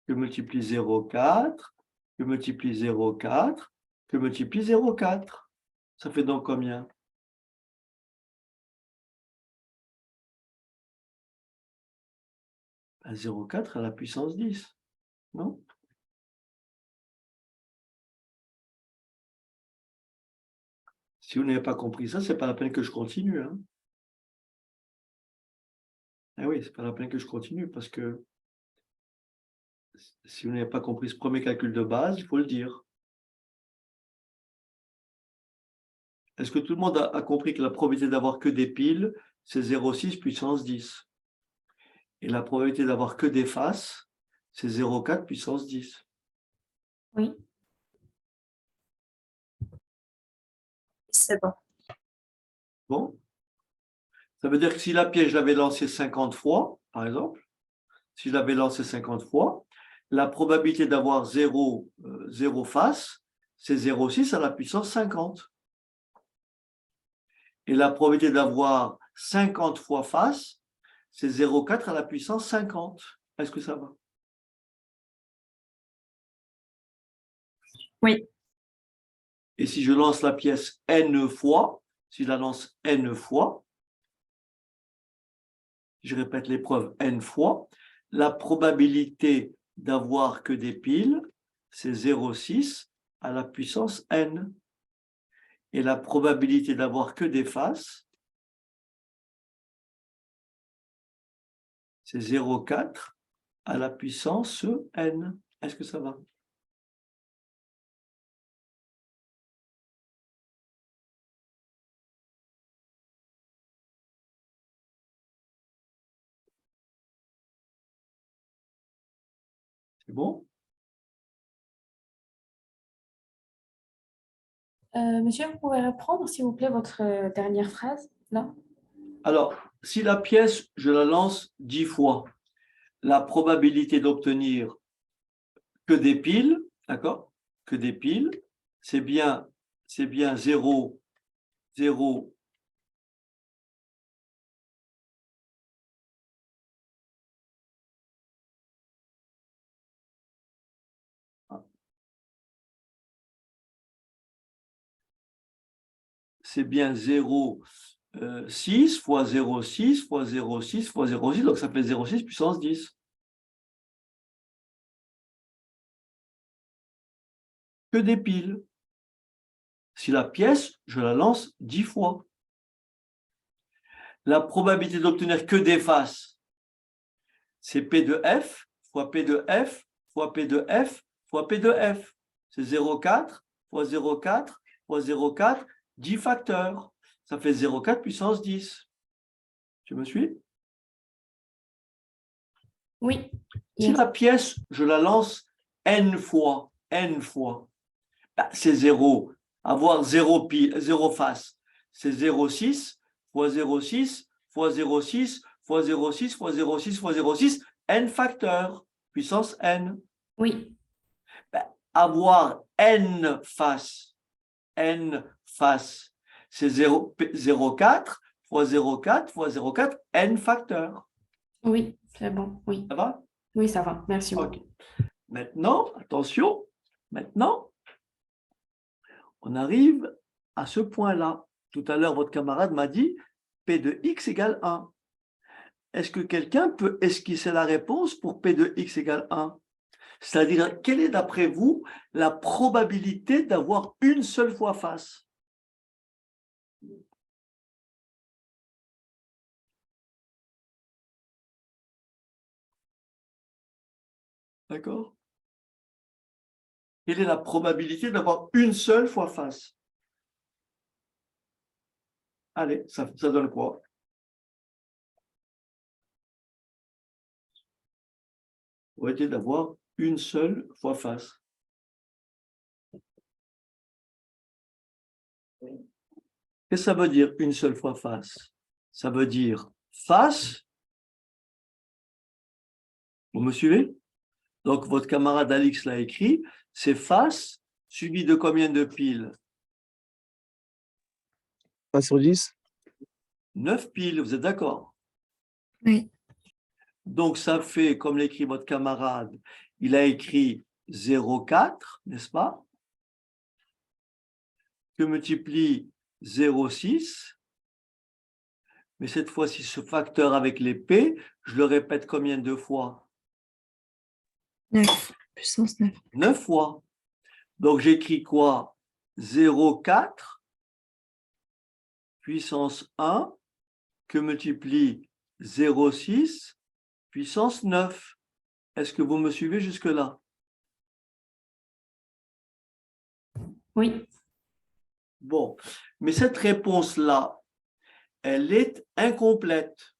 que multiplie 0,4 que multiplie 0,4 que multiplie 0,4. Ça fait donc combien? Ben, 0,4 à la puissance 10, non? Si vous n'avez pas compris ça, c'est pas la peine que je continue, hein. Eh oui, c'est pas la peine que je continue parce que si vous n'avez pas compris ce premier calcul de base, il faut le dire. Est-ce que tout le monde a compris que la probabilité d'avoir que des piles, c'est 0,6 puissance 10? Et la probabilité d'avoir que des faces, c'est 0,4 puissance 10. Oui. C'est bon. Bon. Ça veut dire que si la pièce, je l'avais lancée 50 fois, par exemple, si je l'avais lancée 50 fois, la probabilité d'avoir 0 face, c'est 0,6 à la puissance 50. Et la probabilité d'avoir 50 fois face, c'est 0,4 à la puissance 50. Est-ce que ça va? Oui. Et si je lance la pièce n fois, si je la lance n fois, je répète l'épreuve n fois, la probabilité d'avoir que des piles, c'est 0,6 à la puissance n. Et la probabilité d'avoir que des faces, c'est 0,4 à la puissance n. Est-ce que ça va? C'est bon? Monsieur, vous pouvez reprendre, s'il vous plaît, votre dernière phrase, là? Alors, si la pièce, je la lance 10 fois, la probabilité d'obtenir que des piles, d'accord? Que des piles, c'est bien 0, 0, c'est bien 0,6 fois 0,6 fois 0,6 fois 0,6, donc ça fait 0,6 puissance 10. Que des piles. Si la pièce, je la lance 10 fois. La probabilité d'obtenir que des faces, c'est P de F fois P de F fois P de F fois P de F. C'est 0,4 fois 0,4 fois 0,4, 10 facteurs. Ça fait 0,4 puissance 10. Tu me suis? Oui. Si Yes. la pièce, je la lance n fois, c'est 0. Avoir 0 face, c'est 0,6 fois 0,6 fois 0,6 fois 0,6 fois 0,6 fois 0,6, n facteurs, puissance n. Oui. Avoir n face, c'est 0,4 fois 0,4 fois 0,4, n facteurs. Oui, c'est bon. Oui. Ça va? Oui, ça va. Merci Ok. beaucoup. Maintenant, attention, maintenant, on arrive à ce point-là. Tout à l'heure, votre camarade m'a dit P de x égale 1. Est-ce que quelqu'un peut esquisser la réponse pour P de x égale 1? C'est-à-dire, quelle est d'après vous la probabilité d'avoir une seule fois face? D'accord? Quelle est la probabilité d'avoir une seule fois face? Allez, ça donne quoi? Probabilité d'avoir une seule fois face. Qu'est-ce que ça veut dire une seule fois face? Ça veut dire face. Vous me suivez? Donc, votre camarade Alix l'a écrit, c'est face suivi de combien de piles? 1 sur 10. 9 piles, vous êtes d'accord? Oui. Donc, ça fait, comme l'écrit votre camarade, il a écrit 0,4, n'est-ce pas? Que multiplie 0,6. Mais cette fois-ci, ce facteur avec les P, je le répète combien de fois? 9, puissance 9. 9 fois. Donc, j'écris quoi? 0,4 puissance 1 que multiplie 0,6 puissance 9. Est-ce que vous me suivez jusque-là? Oui. Bon, mais cette réponse-là, elle est incomplète.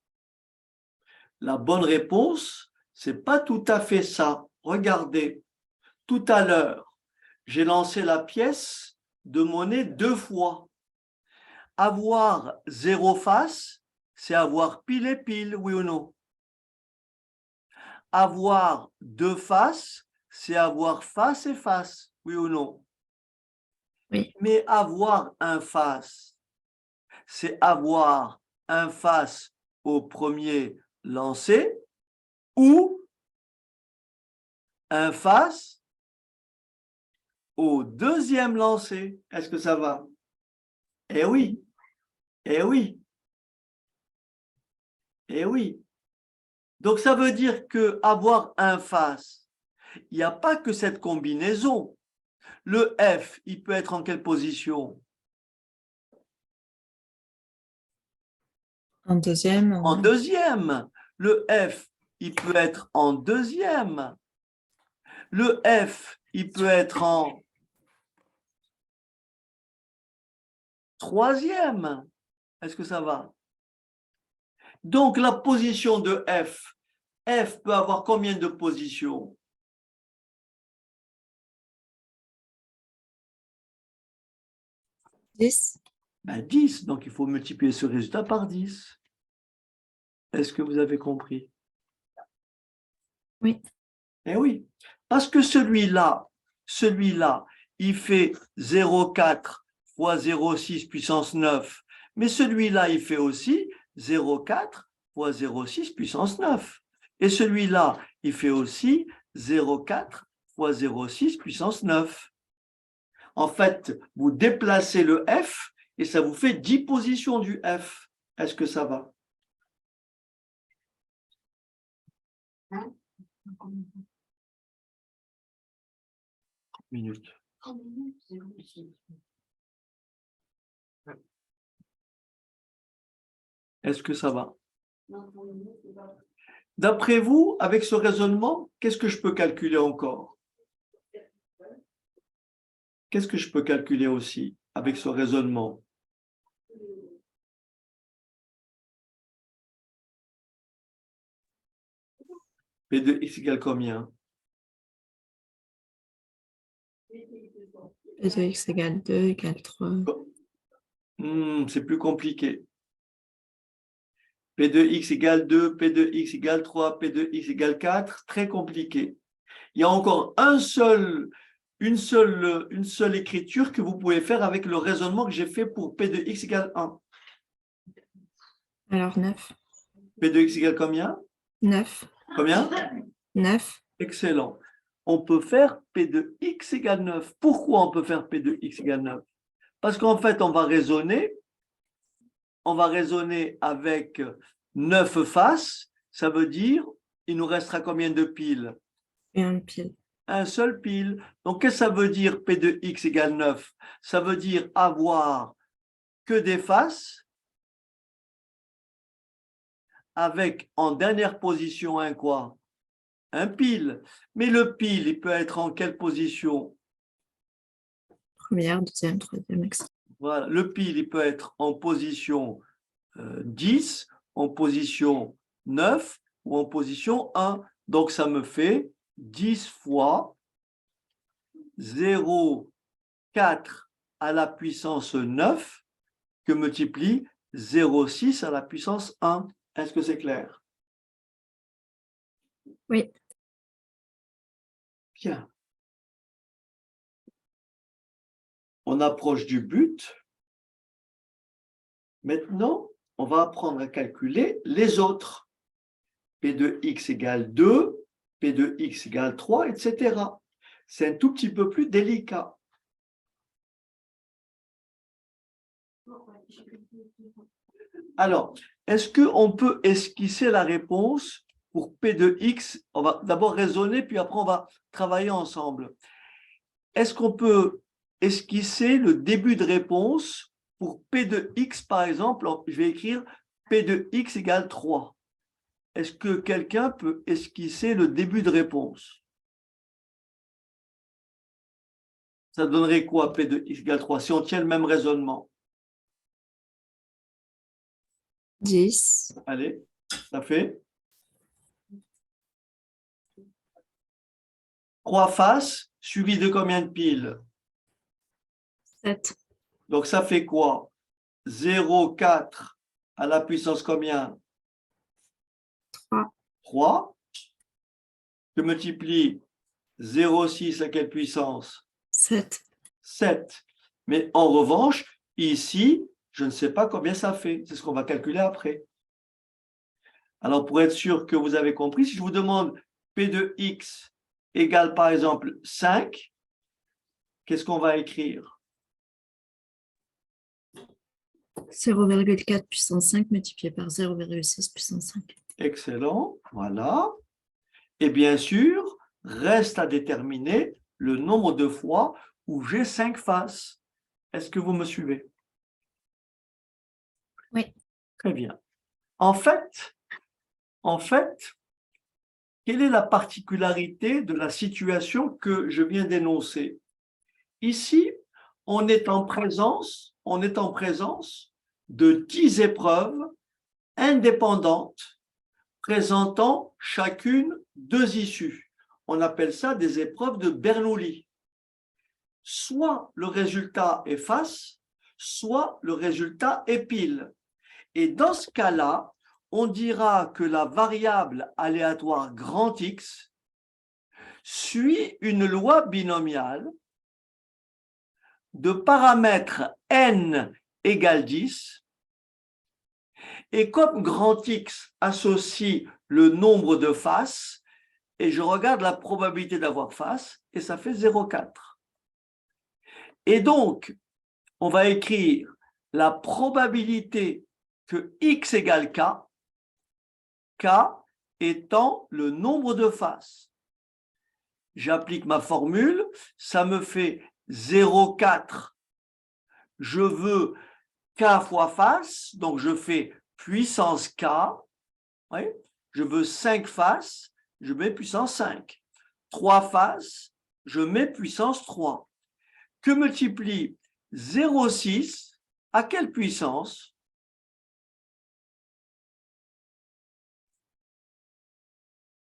La bonne réponse, c'est pas tout à fait ça. Regardez, tout à l'heure, j'ai lancé la pièce de monnaie 2 fois. Avoir 0 face, c'est avoir pile et pile, oui ou non? Avoir 2 faces, c'est avoir face et face, oui ou non? Oui. Mais avoir un face, c'est avoir un face au premier lancé ou un face au deuxième lancé. Est-ce que ça va? Eh oui, eh oui, eh oui. Donc, ça veut dire que avoir un face, il n'y a pas que cette combinaison. Le F, il peut être en quelle position? En deuxième. En deuxième. Le F, il peut être en deuxième. Le F, il peut être en troisième. Est-ce que ça va? Donc, la position de F, F peut avoir combien de positions? Dix. 10. Donc, il faut multiplier ce résultat par 10. Est-ce que vous avez compris? Oui. Eh oui, parce que celui-là, il fait 0,4 fois 0,6 puissance 9. Mais celui-là, il fait aussi 0,4 fois 0,6 puissance 9. Et celui-là, il fait aussi 0,4 fois 0,6 puissance 9. En fait, vous déplacez le F et ça vous fait 10 positions du F. Est-ce que ça va? Minute. Est-ce que ça va? D'après vous, avec ce raisonnement, qu'est-ce que je peux calculer encore? Qu'est-ce que je peux calculer aussi avec ce raisonnement? P de x égale combien? P de x égale 2 égale 3. C'est plus compliqué. P de x égale 2, P de x égale 3, P de x égale 4, très compliqué. Il y a encore une seule écriture que vous pouvez faire avec le raisonnement que j'ai fait pour P de x égale 1. Alors 9. P de x égale combien? 9. Combien? 9. Excellent. On peut faire P de x égale 9. Pourquoi on peut faire P de x égale 9? Parce qu'en fait, on va raisonner avec 9 faces. Ça veut dire, il nous restera combien de piles? Et un pile. Un seul pile. Donc, qu'est-ce que ça veut dire P de x égale 9? Ça veut dire avoir que des faces avec en dernière position un quoi? Un pile. Mais le pile, il peut être en quelle position? Première, deuxième, troisième, etc. Voilà. Le pile, il peut être en position 10, en position 9 ou en position 1. Donc, ça me fait 10 fois 0,4 à la puissance 9 que multiplie 0,6 à la puissance 1. Est-ce que c'est clair? Oui. Bien. On approche du but. Maintenant, on va apprendre à calculer les autres. P de x égale 2, P de x égale 3, etc. C'est un tout petit peu plus délicat. Alors, est-ce qu'on peut esquisser la réponse pour P de x? On va d'abord raisonner, puis après on va travailler ensemble. Est-ce qu'on peut esquisser le début de réponse pour P de x, par exemple? Je vais écrire P de x égale 3. Est-ce que quelqu'un peut esquisser le début de réponse? Ça donnerait quoi, P de x égale 3, si on tient le même raisonnement? 10. Allez, ça fait 3 faces suivies de combien de piles? 7. Donc, ça fait quoi? 0,4 à la puissance combien? 3. 3. Je multiplie 0,6 à quelle puissance? 7. 7. Mais en revanche, ici, je ne sais pas combien ça fait. C'est ce qu'on va calculer après. Alors, pour être sûr que vous avez compris, si je vous demande P de x égale par exemple 5, qu'est-ce qu'on va écrire? 0,4 puissance 5 multiplié par 0,6 puissance 5. Excellent, voilà. Et bien sûr, reste à déterminer le nombre de fois où j'ai 5 faces. Est-ce que vous me suivez? Oui. Très bien. En fait, quelle est la particularité de la situation que je viens d'énoncer? Ici, on est en présence de 10 épreuves indépendantes présentant chacune 2 issues. On appelle ça des épreuves de Bernoulli. Soit le résultat est face, soit le résultat est pile. Et dans ce cas-là, on dira que la variable aléatoire grand X suit une loi binomiale de paramètres n égale 10, et comme grand X associe le nombre de faces, et je regarde la probabilité d'avoir face, et ça fait 0,4. Et donc, on va écrire la probabilité que x égale k, k étant le nombre de faces. J'applique ma formule, ça me fait 0,4. Je veux k fois face, donc je fais puissance k. Oui, je veux 5 faces, je mets puissance 5. 3 faces, je mets puissance 3. Que multiplie 0,6 à quelle puissance?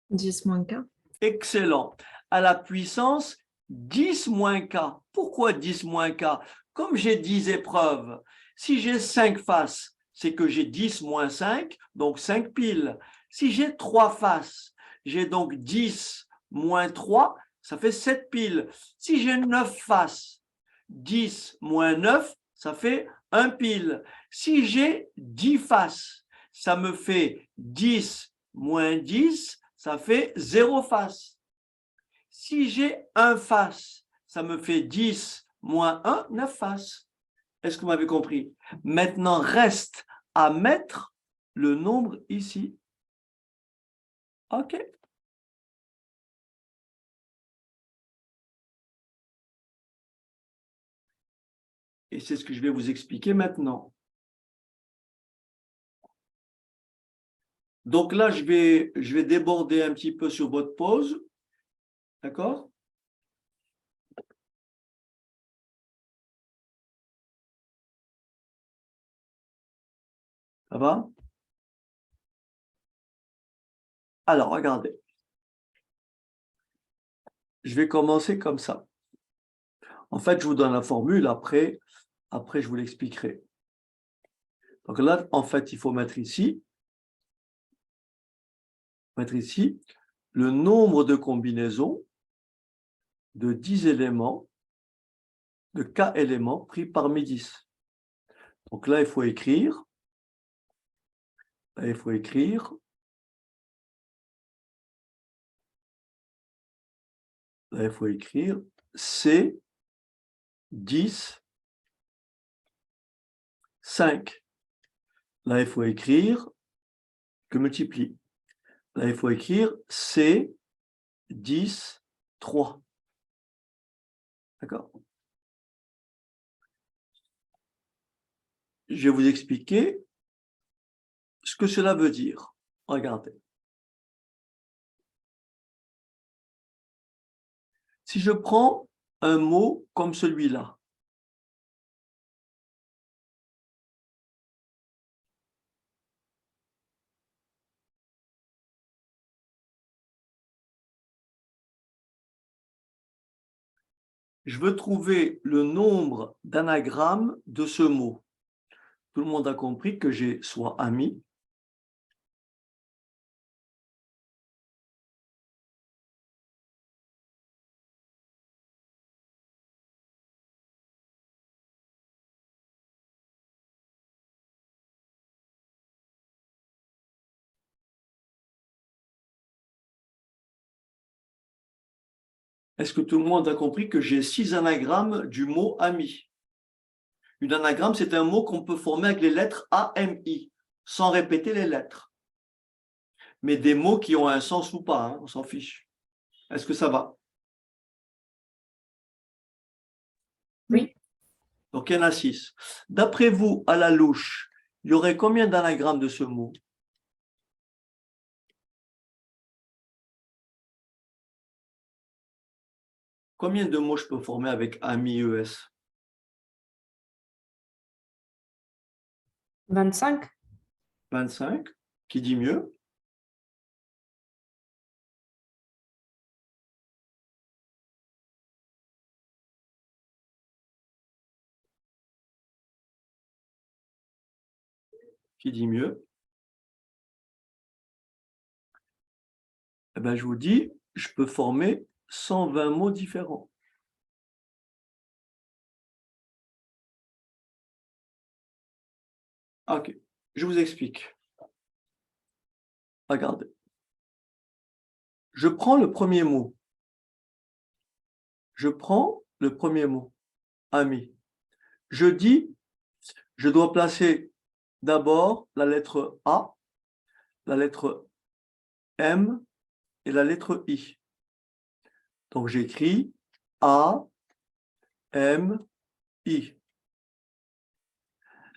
Dix moins k. Excellent. À la puissance 10 moins k. Pourquoi 10 moins k? Comme j'ai 10 épreuves, si j'ai 5 faces, c'est que j'ai 10 moins 5, donc 5 piles. Si j'ai 3 faces, j'ai donc 10 moins 3, ça fait 7 piles. Si j'ai 9 faces, 10 moins 9, ça fait 1 pile. Si j'ai 10 faces, ça me fait 10 moins 10, ça fait 0 face. Si j'ai 1 face, ça me fait 10 moins 1, 9 faces. Est-ce que vous m'avez compris? Maintenant, reste à mettre le nombre ici. OK. Et c'est ce que je vais vous expliquer maintenant. Donc là, je vais déborder un petit peu sur votre pause. D'accord? Ça va? Alors, regardez. Je vais commencer comme ça. En fait, je vous donne la formule, après je vous l'expliquerai. Donc là, en fait, il faut mettre ici le nombre de combinaisons de 10 éléments, de k éléments pris parmi 10. Donc là, il faut écrire, C 10 5. Là, il faut écrire que multiplie. Là, il faut écrire C 10 3. D'accord? Je vais vous expliquer ce que cela veut dire. Regardez. Si je prends un mot comme celui-là, je veux trouver le nombre d'anagrammes de ce mot. Tout le monde a compris que j'ai soit ami, Est-ce que tout le monde a compris que j'ai 6 anagrammes du mot ami? Une anagramme, c'est un mot qu'on peut former avec les lettres A-M-I, sans répéter les lettres. Mais des mots qui ont un sens ou pas, hein, on s'en fiche. Est-ce que ça va? Oui. Donc, il y en a 6. D'après vous, à la louche, il y aurait combien d'anagrammes de ce mot? Combien de mots je peux former avec ami ES? 25. 25. Qui dit mieux? Qui dit mieux? Eh bien, je vous dis, je peux former 120 mots différents. Ok, je vous explique. Regardez. Je prends le premier mot. Je prends le premier mot, ami. Je dis, je dois placer d'abord la lettre A, la lettre M et la lettre I. Donc, j'écris A, M, I.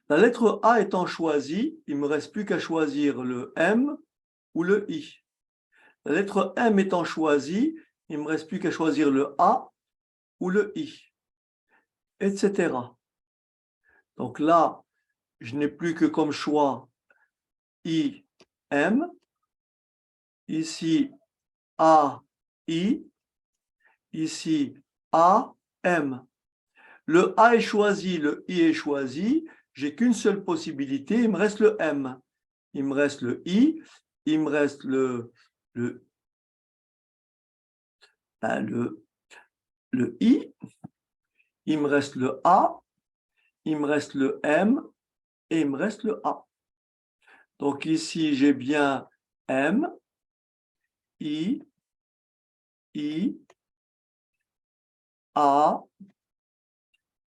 La lettre A étant choisie, il ne me reste plus qu'à choisir le M ou le I. La lettre M étant choisie, il ne me reste plus qu'à choisir le A ou le I, etc. Donc là, je n'ai plus que comme choix I, M, ici A, I, ici A, M. Le A est choisi, le I est choisi, j'ai qu'une seule possibilité, il me reste le M. Il me reste le I, il me reste le I, il me reste le A, il me reste le M et il me reste le A. Donc ici, j'ai bien M, I, A,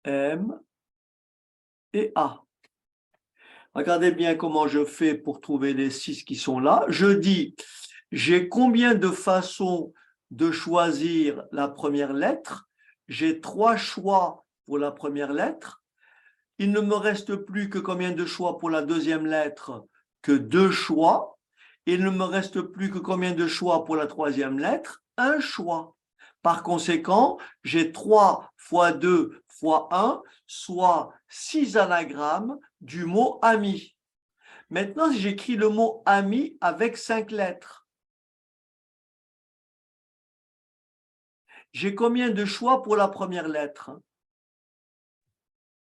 M et A. Regardez bien comment je fais pour trouver les 6 qui sont là. Je dis, j'ai combien de façons de choisir la première lettre? J'ai 3 choix pour la première lettre. Il ne me reste plus que combien de choix pour la deuxième lettre? Que 2 choix. Il ne me reste plus que combien de choix pour la troisième lettre? 1 choix. Par conséquent, j'ai 3 fois 2 fois 1, soit 6 anagrammes du mot ami. Maintenant, si j'écris le mot ami avec 5 lettres, j'ai combien de choix pour la première lettre?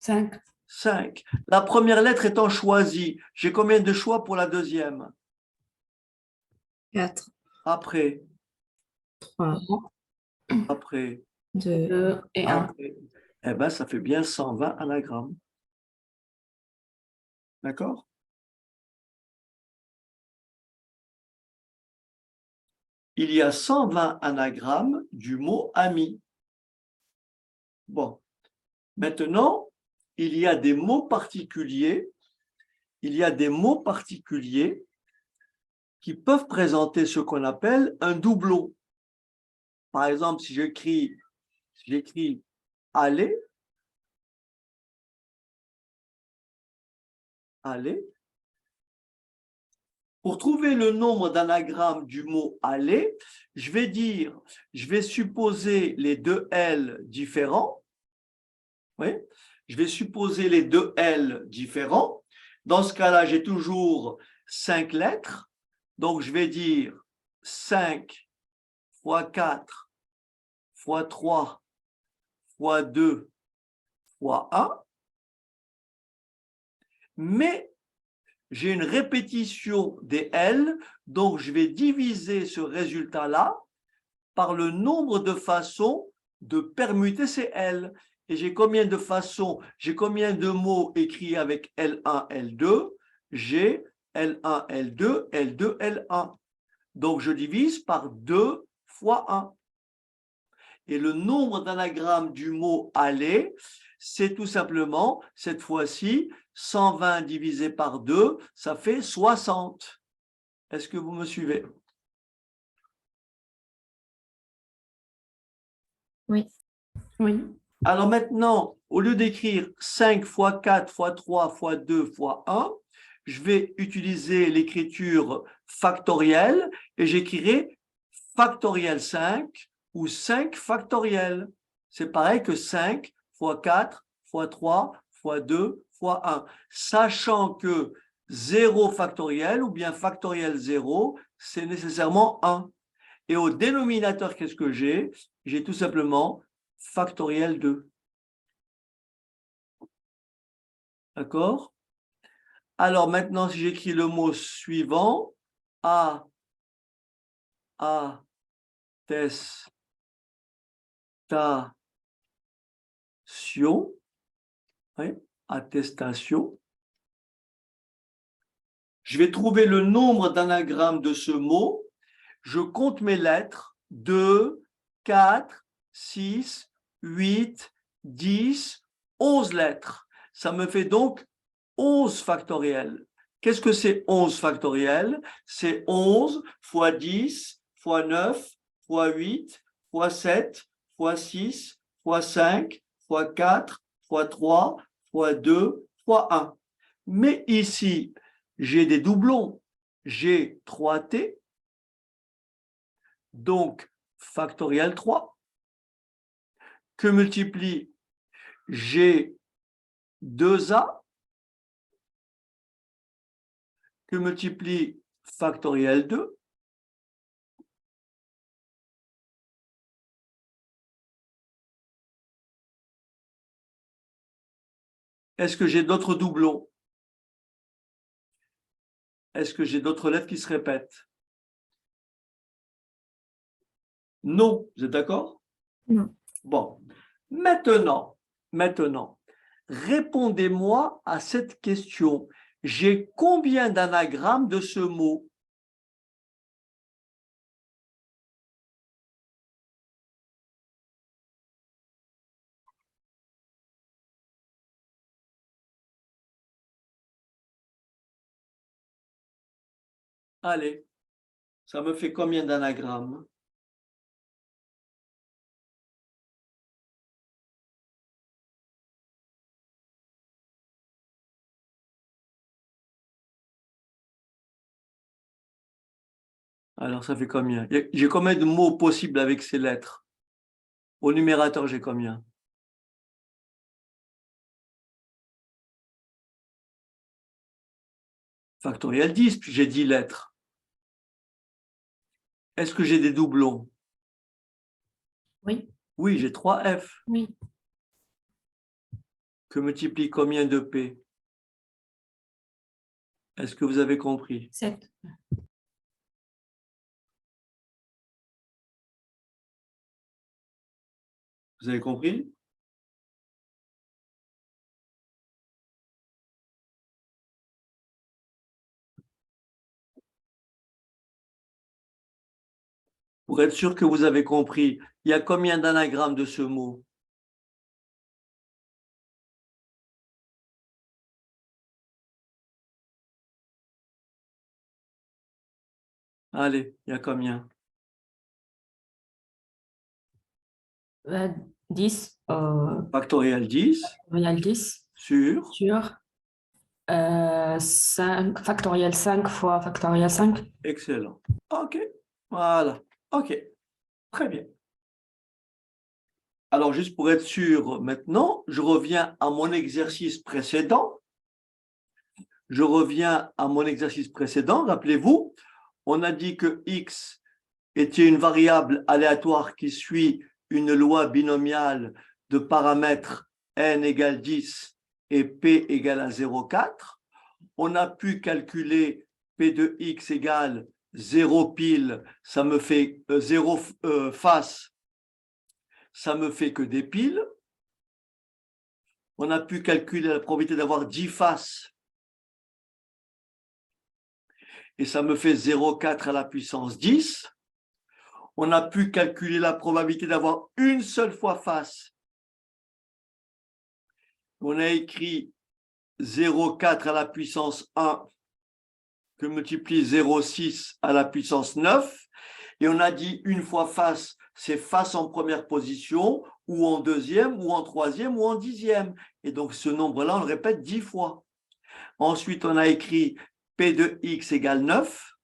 5. 5. La première lettre étant choisie, j'ai combien de choix pour la deuxième? 4, Après, 3, après, 2, 2 et 1. après. Eh bien, ça fait bien 120 anagrammes. D'accord? Il y a 120 anagrammes du mot ami. Bon. Maintenant, il y a des mots particuliers. Il y a des mots particuliers qui peuvent présenter ce qu'on appelle un doublon. Par exemple, si j'écris aller, aller, pour trouver le nombre d'anagrammes du mot aller, je vais supposer les deux L différents. Oui, je vais supposer les deux L différents. Dans ce cas-là, j'ai toujours 5 lettres. Donc, je vais dire 5 fois 4 fois 3 fois 2 fois 1. Mais j'ai une répétition des L, donc je vais diviser ce résultat-là par le nombre de façons de permuter ces L. Et j'ai combien de façons, j'ai combien de mots écrits avec L1, L2? J'ai L1, L2, L2, L1. Donc je divise par 2 fois 1. Et le nombre d'anagrammes du mot aller, c'est tout simplement, cette fois-ci, 120 divisé par 2, ça fait 60. Est-ce que vous me suivez? Oui. Oui. Alors maintenant, au lieu d'écrire 5 fois 4 fois 3 fois 2 fois 1, je vais utiliser l'écriture factorielle et j'écrirai factoriel 5 ou 5 factoriel. C'est pareil que 5 fois 4 fois 3 fois 2 fois 1. Sachant que 0 factoriel ou bien factoriel 0, c'est nécessairement 1. Et au dénominateur, qu'est-ce que j'ai? J'ai tout simplement factoriel 2. D'accord? Alors maintenant, si j'écris le mot suivant, attestation, oui, attestation, je vais trouver le nombre d'anagrammes de ce mot, je compte mes lettres, 2, 4, 6, 8, 10, 11 lettres. Ça me fait donc 11 factoriel. Qu'est-ce que c'est 11 factoriel? C'est 11 fois 10 fois 9 fois 8 fois 7 fois 6 fois 5 fois 4 fois 3 fois 2 fois 1. Mais ici, j'ai des doublons. J'ai 3t, donc factoriel 3, que multiplie G 2a, que multiplie factoriel 2, est-ce que j'ai d'autres doublons? Est-ce que j'ai d'autres lettres qui se répètent? Non, vous êtes d'accord? Non. Bon, maintenant, répondez-moi à cette question. J'ai combien d'anagrammes de ce mot? Allez, ça me fait combien d'anagrammes? Alors, ça fait combien? J'ai combien de mots possibles avec ces lettres? Au numérateur, j'ai combien? Factoriel 10, puis j'ai 10 lettres. Est-ce que j'ai des doublons? Oui. Oui, j'ai 3F. Oui. Que multiplie combien de P? Est-ce que vous avez compris? 7. Vous avez compris? Pour être sûr que vous avez compris, il y a combien d'anagrammes de ce mot? Allez, il y a combien? 10. Factoriel 10 Factoriel 10 sur, sur 5, factoriel 5 fois factoriel 5. excellent. OK, voilà. OK, très bien. Alors, juste pour être sûr, maintenant, je reviens à mon exercice précédent. Rappelez-vous, on a dit que x était une variable aléatoire qui suit une loi binomiale de paramètres n égale 10 et p égale à 0,4. On a pu calculer p de x égale 0 pile, ça me fait 0 face, ça me fait que des piles. On a pu calculer la probabilité d'avoir 10 faces et ça me fait 0,4 à la puissance 10. on a pu calculer la probabilité d'avoir une seule fois face. On a écrit 0,4 à la puissance 1 que multiplie 0,6 à la puissance 9. Et on a dit une fois face, c'est face en première position, ou en deuxième, ou en troisième, ou en dixième. Et donc ce nombre-là, on le répète 10 fois. Ensuite, on a écrit P de x égale 9.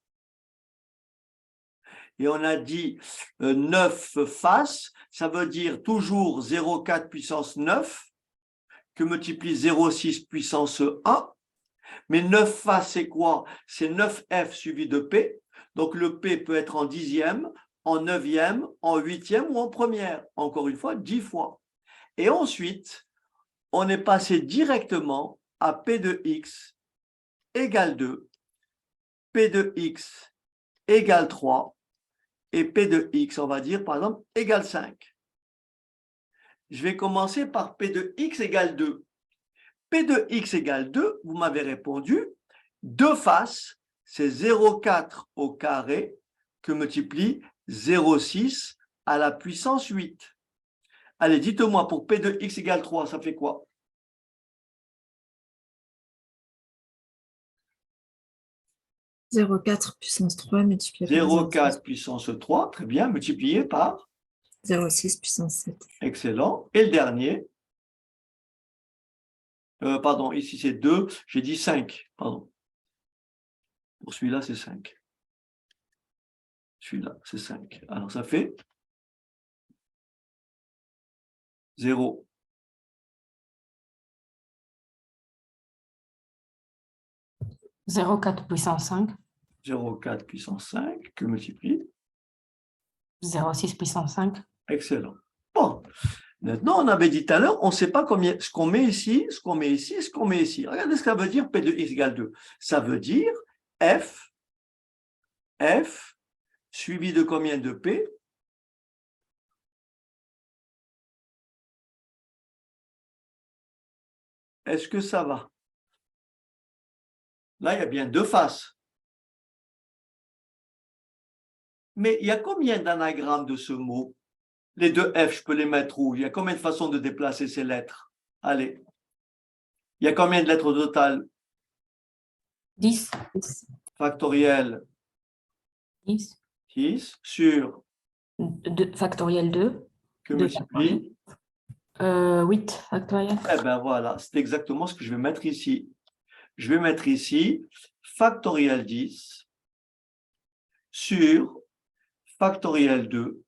Et on a dit 9 faces, ça veut dire toujours 0,4 puissance 9, que multiplie 0,6 puissance 1. Mais 9 faces, c'est quoi? C'est 9F suivi de P. Donc le P peut être en dixième, en neuvième, en huitième ou en première. Encore une fois, 10 fois. Et ensuite, on est passé directement à P de x égale 2, P de x égale 3 et P de x, on va dire par exemple, égale 5. Je vais commencer par P de x égale 2. P de x égale 2, vous m'avez répondu, 2 faces, c'est 0,4 au carré que multiplie 0,6 à la puissance 8. Allez, dites-moi, pour P de x égale 3, ça fait quoi? 0,4 puissance 3 multiplié par 0,4 puissance 3, très bien, multiplié par 0,6 puissance 7. excellent. Et le dernier, pardon, ici c'est 2, j'ai dit 5, pardon. Pour celui-là, c'est 5. Celui-là, c'est 5. Alors, ça fait 0. Zéro quatre puissance 5, 0,4 puissance 5 que multiplie. 0,6 puissance 5. Excellent. Bon, maintenant, on avait dit tout à l'heure, on ne sait pas combien, ce qu'on met ici, ce qu'on met ici, ce qu'on met ici. Regardez ce que ça veut dire P de x égale 2. Ça veut dire F suivi de combien de P? Est-ce que ça va? Là, il y a bien 2 faces. Mais il y a combien d'anagrammes de ce mot? Les 2 F, je peux les mettre où? Il y a combien de façons de déplacer ces lettres? Allez. Il y a combien de lettres au total? 10. Factoriel 10. 6 sur 2, factoriel 2. que 2 multiplie. 8 factoriel. Eh bien voilà, c'est exactement ce que je vais mettre ici. Je vais mettre ici factoriel 10 sur factoriel 2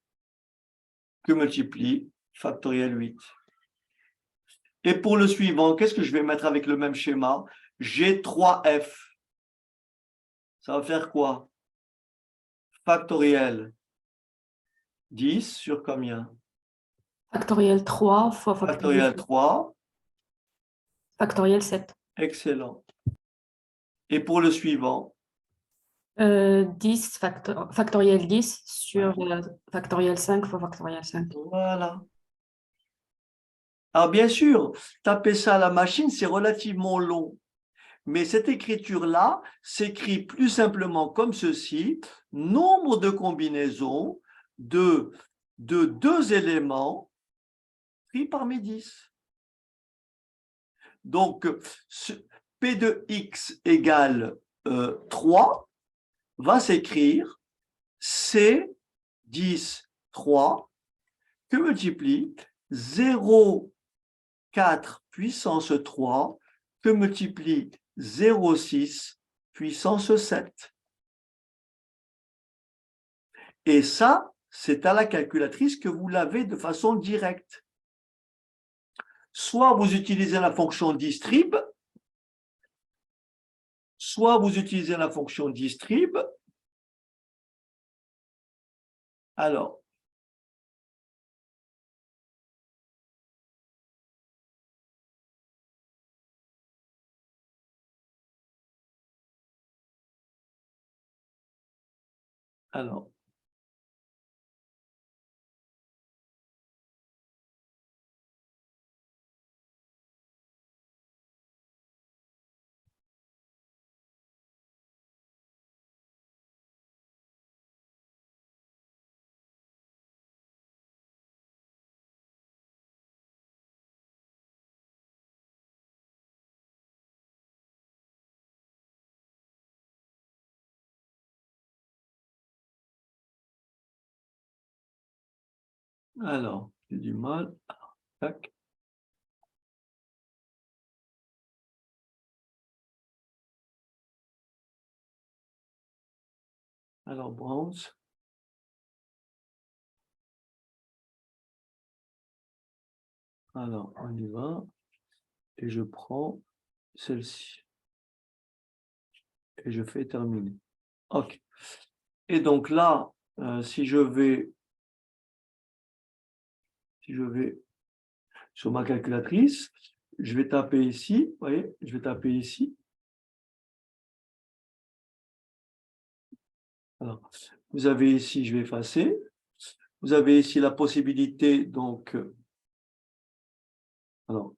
que multiplie factoriel 8. Et pour le suivant, qu'est-ce que je vais mettre avec le même schéma? J'ai 3F. Ça va faire quoi? Factoriel 10 sur combien? Factoriel 3 fois Factoriel 3. Factoriel 7. Excellent. Et pour le suivant? 10 factoriel 10 sur factoriel 5 fois factoriel 5. Voilà. Alors bien sûr, taper ça à la machine, c'est relativement long. Mais cette écriture-là s'écrit plus simplement comme ceci, nombre de combinaisons de 2 éléments pris parmi 10. Donc, P de x égale 3 va s'écrire C10 3 que multiplie 0,4 puissance 3 que multiplie 0,6 puissance 7. Et ça, c'est à la calculatrice que vous l'avez de façon directe. Soit vous utilisez la fonction distrib, soit vous utilisez la fonction distrib. Alors, alors, Alors, j'ai du mal. Tac. Alors, Browns. Alors, on y va. Et je prends celle-ci. Et je fais terminer. OK. Et donc là, si je vais sur ma calculatrice, je vais taper ici. Vous voyez, je vais taper ici. Alors, vous avez ici, je vais effacer. Vous avez ici la possibilité, donc, alors,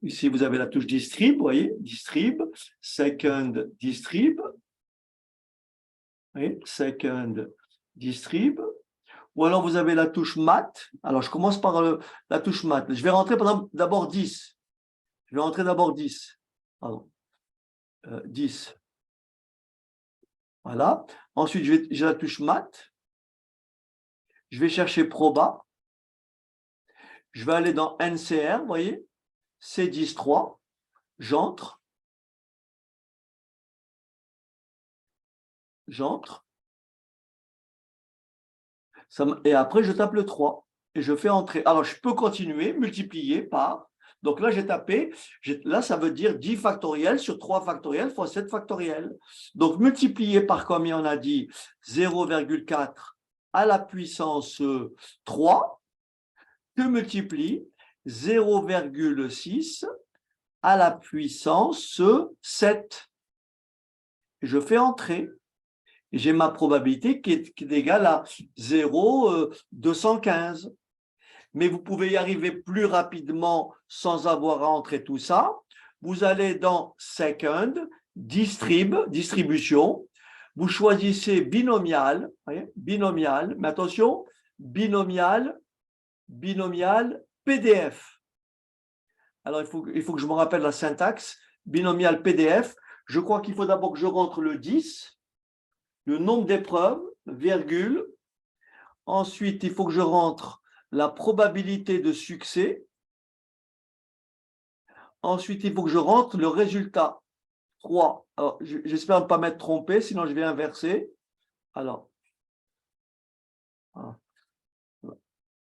ici, vous avez la touche distrib, vous voyez, distrib, second distrib, vous voyez, second distrib, ou alors vous avez la touche mat. Alors, je commence par la touche mat. Je vais rentrer, par exemple, d'abord 10. Je vais rentrer d'abord 10. Pardon. 10. Voilà. Ensuite, j'ai la touche mat. Je vais chercher proba. Je vais aller dans NCR, vous voyez, C10.3. J'entre. Et après, je tape le 3 et je fais entrer. Alors, je peux continuer, multiplier par. Donc là, j'ai tapé. Là, ça veut dire 10 factoriel sur 3 factoriel fois 7 factoriel. Donc, multiplier par combien on a dit 0,4 à la puissance 3 que multiplie 0,6 à la puissance 7. Et je fais entrer. Et j'ai ma probabilité qui est égale à 0,215. Mais vous pouvez y arriver plus rapidement sans avoir à entrer tout ça. Vous allez dans Second, distribution. Vous choisissez binomial, voyez, binomial, mais attention, binomial PDF. Alors, il faut que je me rappelle la syntaxe. Binomial PDF. Je crois qu'il faut d'abord que je rentre le 10. Le nombre d'épreuves, virgule. Ensuite, il faut que je rentre la probabilité de succès. Ensuite, il faut que je rentre le résultat. 3. Alors, j'espère ne pas m'être trompé, sinon je vais inverser. Alors,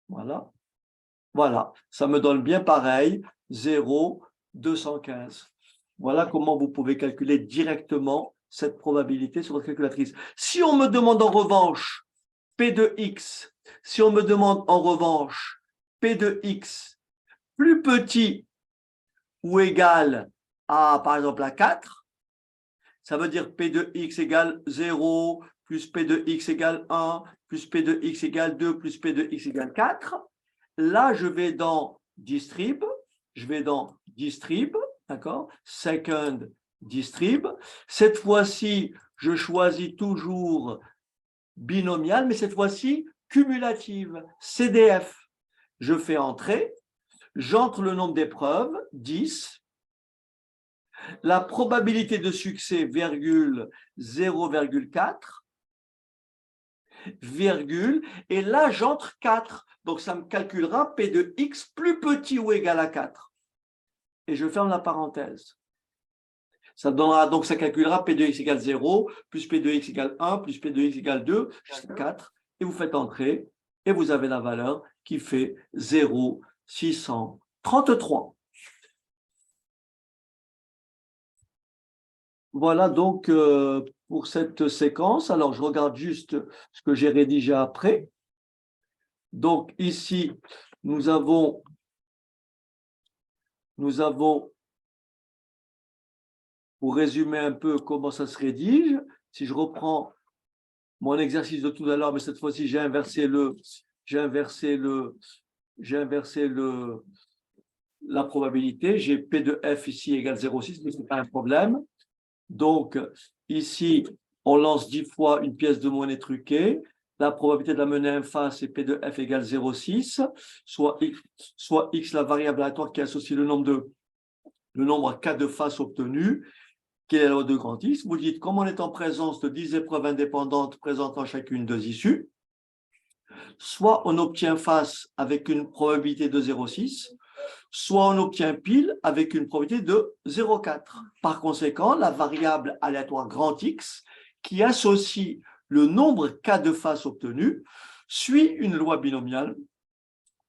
voilà. Voilà, ça me donne bien pareil, 0,215. Voilà comment vous pouvez calculer directement cette probabilité sur votre calculatrice. Si on me demande en revanche P de X, si on me demande en revanche P de X plus petit ou égal à, par exemple, à 4, ça veut dire P de X égale 0, plus P de X égale 1, plus P de X égale 2, plus P de X égale 4. Là, je vais dans distrib, d'accord, second distrib. Cette fois-ci, je choisis toujours binomial, mais cette fois-ci cumulative, CDF. Je fais entrer, j'entre le nombre d'épreuves, 10, la probabilité de succès, virgule, 0,4, virgule, et là, j'entre 4. Donc, ça me calculera P de X plus petit ou égal à 4. Et je ferme la parenthèse. Ça donnera, donc, ça calculera P de X égale 0, plus P de X égale 1, plus P de X égale 2, jusqu'à 4. Et vous faites entrer, et vous avez la valeur qui fait 0,633. Voilà donc pour cette séquence. Alors, je regarde juste ce que j'ai rédigé après. Donc, ici, nous avons, pour résumer un peu comment ça se rédige, si je reprends mon exercice de tout à l'heure, mais cette fois-ci, j'ai inversé la probabilité. J'ai P de F ici égale 0,6, mais ce n'est pas un problème. Donc, ici, on lance 10 fois une pièce de monnaie truquée. La probabilité de la monnaie en face est P de F égale 0,6, soit X, la variable aléatoire qui associe le nombre à K de faces obtenues, qui est la loi de grand X. Vous dites, comme on est en présence de 10 épreuves indépendantes présentant chacune 2 issues, Soit on obtient face avec une probabilité de 0,6, soit on obtient pile avec une probabilité de 0,4. Par conséquent, la variable aléatoire grand X, qui associe le nombre K de faces obtenues, suit une loi binomiale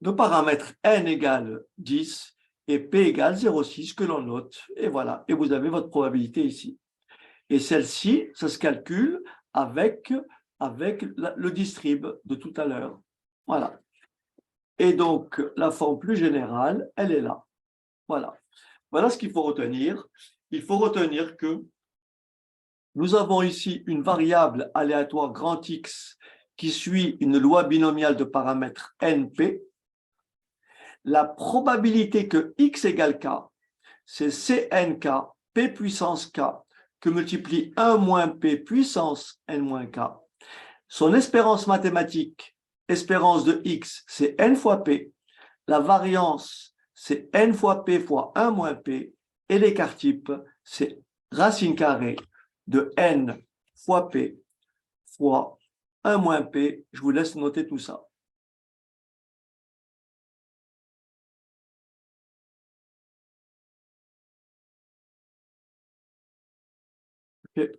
de paramètres n égale 10 et p égale 0,6 que l'on note. Et voilà, et vous avez votre probabilité ici. Et celle-ci, ça se calcule avec le distrib de tout à l'heure. Voilà. Et donc, la forme plus générale, elle est là. Voilà. Voilà ce qu'il faut retenir. Il faut retenir que nous avons ici une variable aléatoire grand X qui suit une loi binomiale de paramètres NP. La probabilité que X égale K, c'est CNK, P puissance K, que multiplie 1 moins P puissance N moins K. Son espérance mathématique, espérance de X, c'est N fois P. La variance, c'est N fois P fois 1 moins P. Et l'écart type, c'est racine carrée de N fois P fois 1 moins P. Je vous laisse noter tout ça. Okay.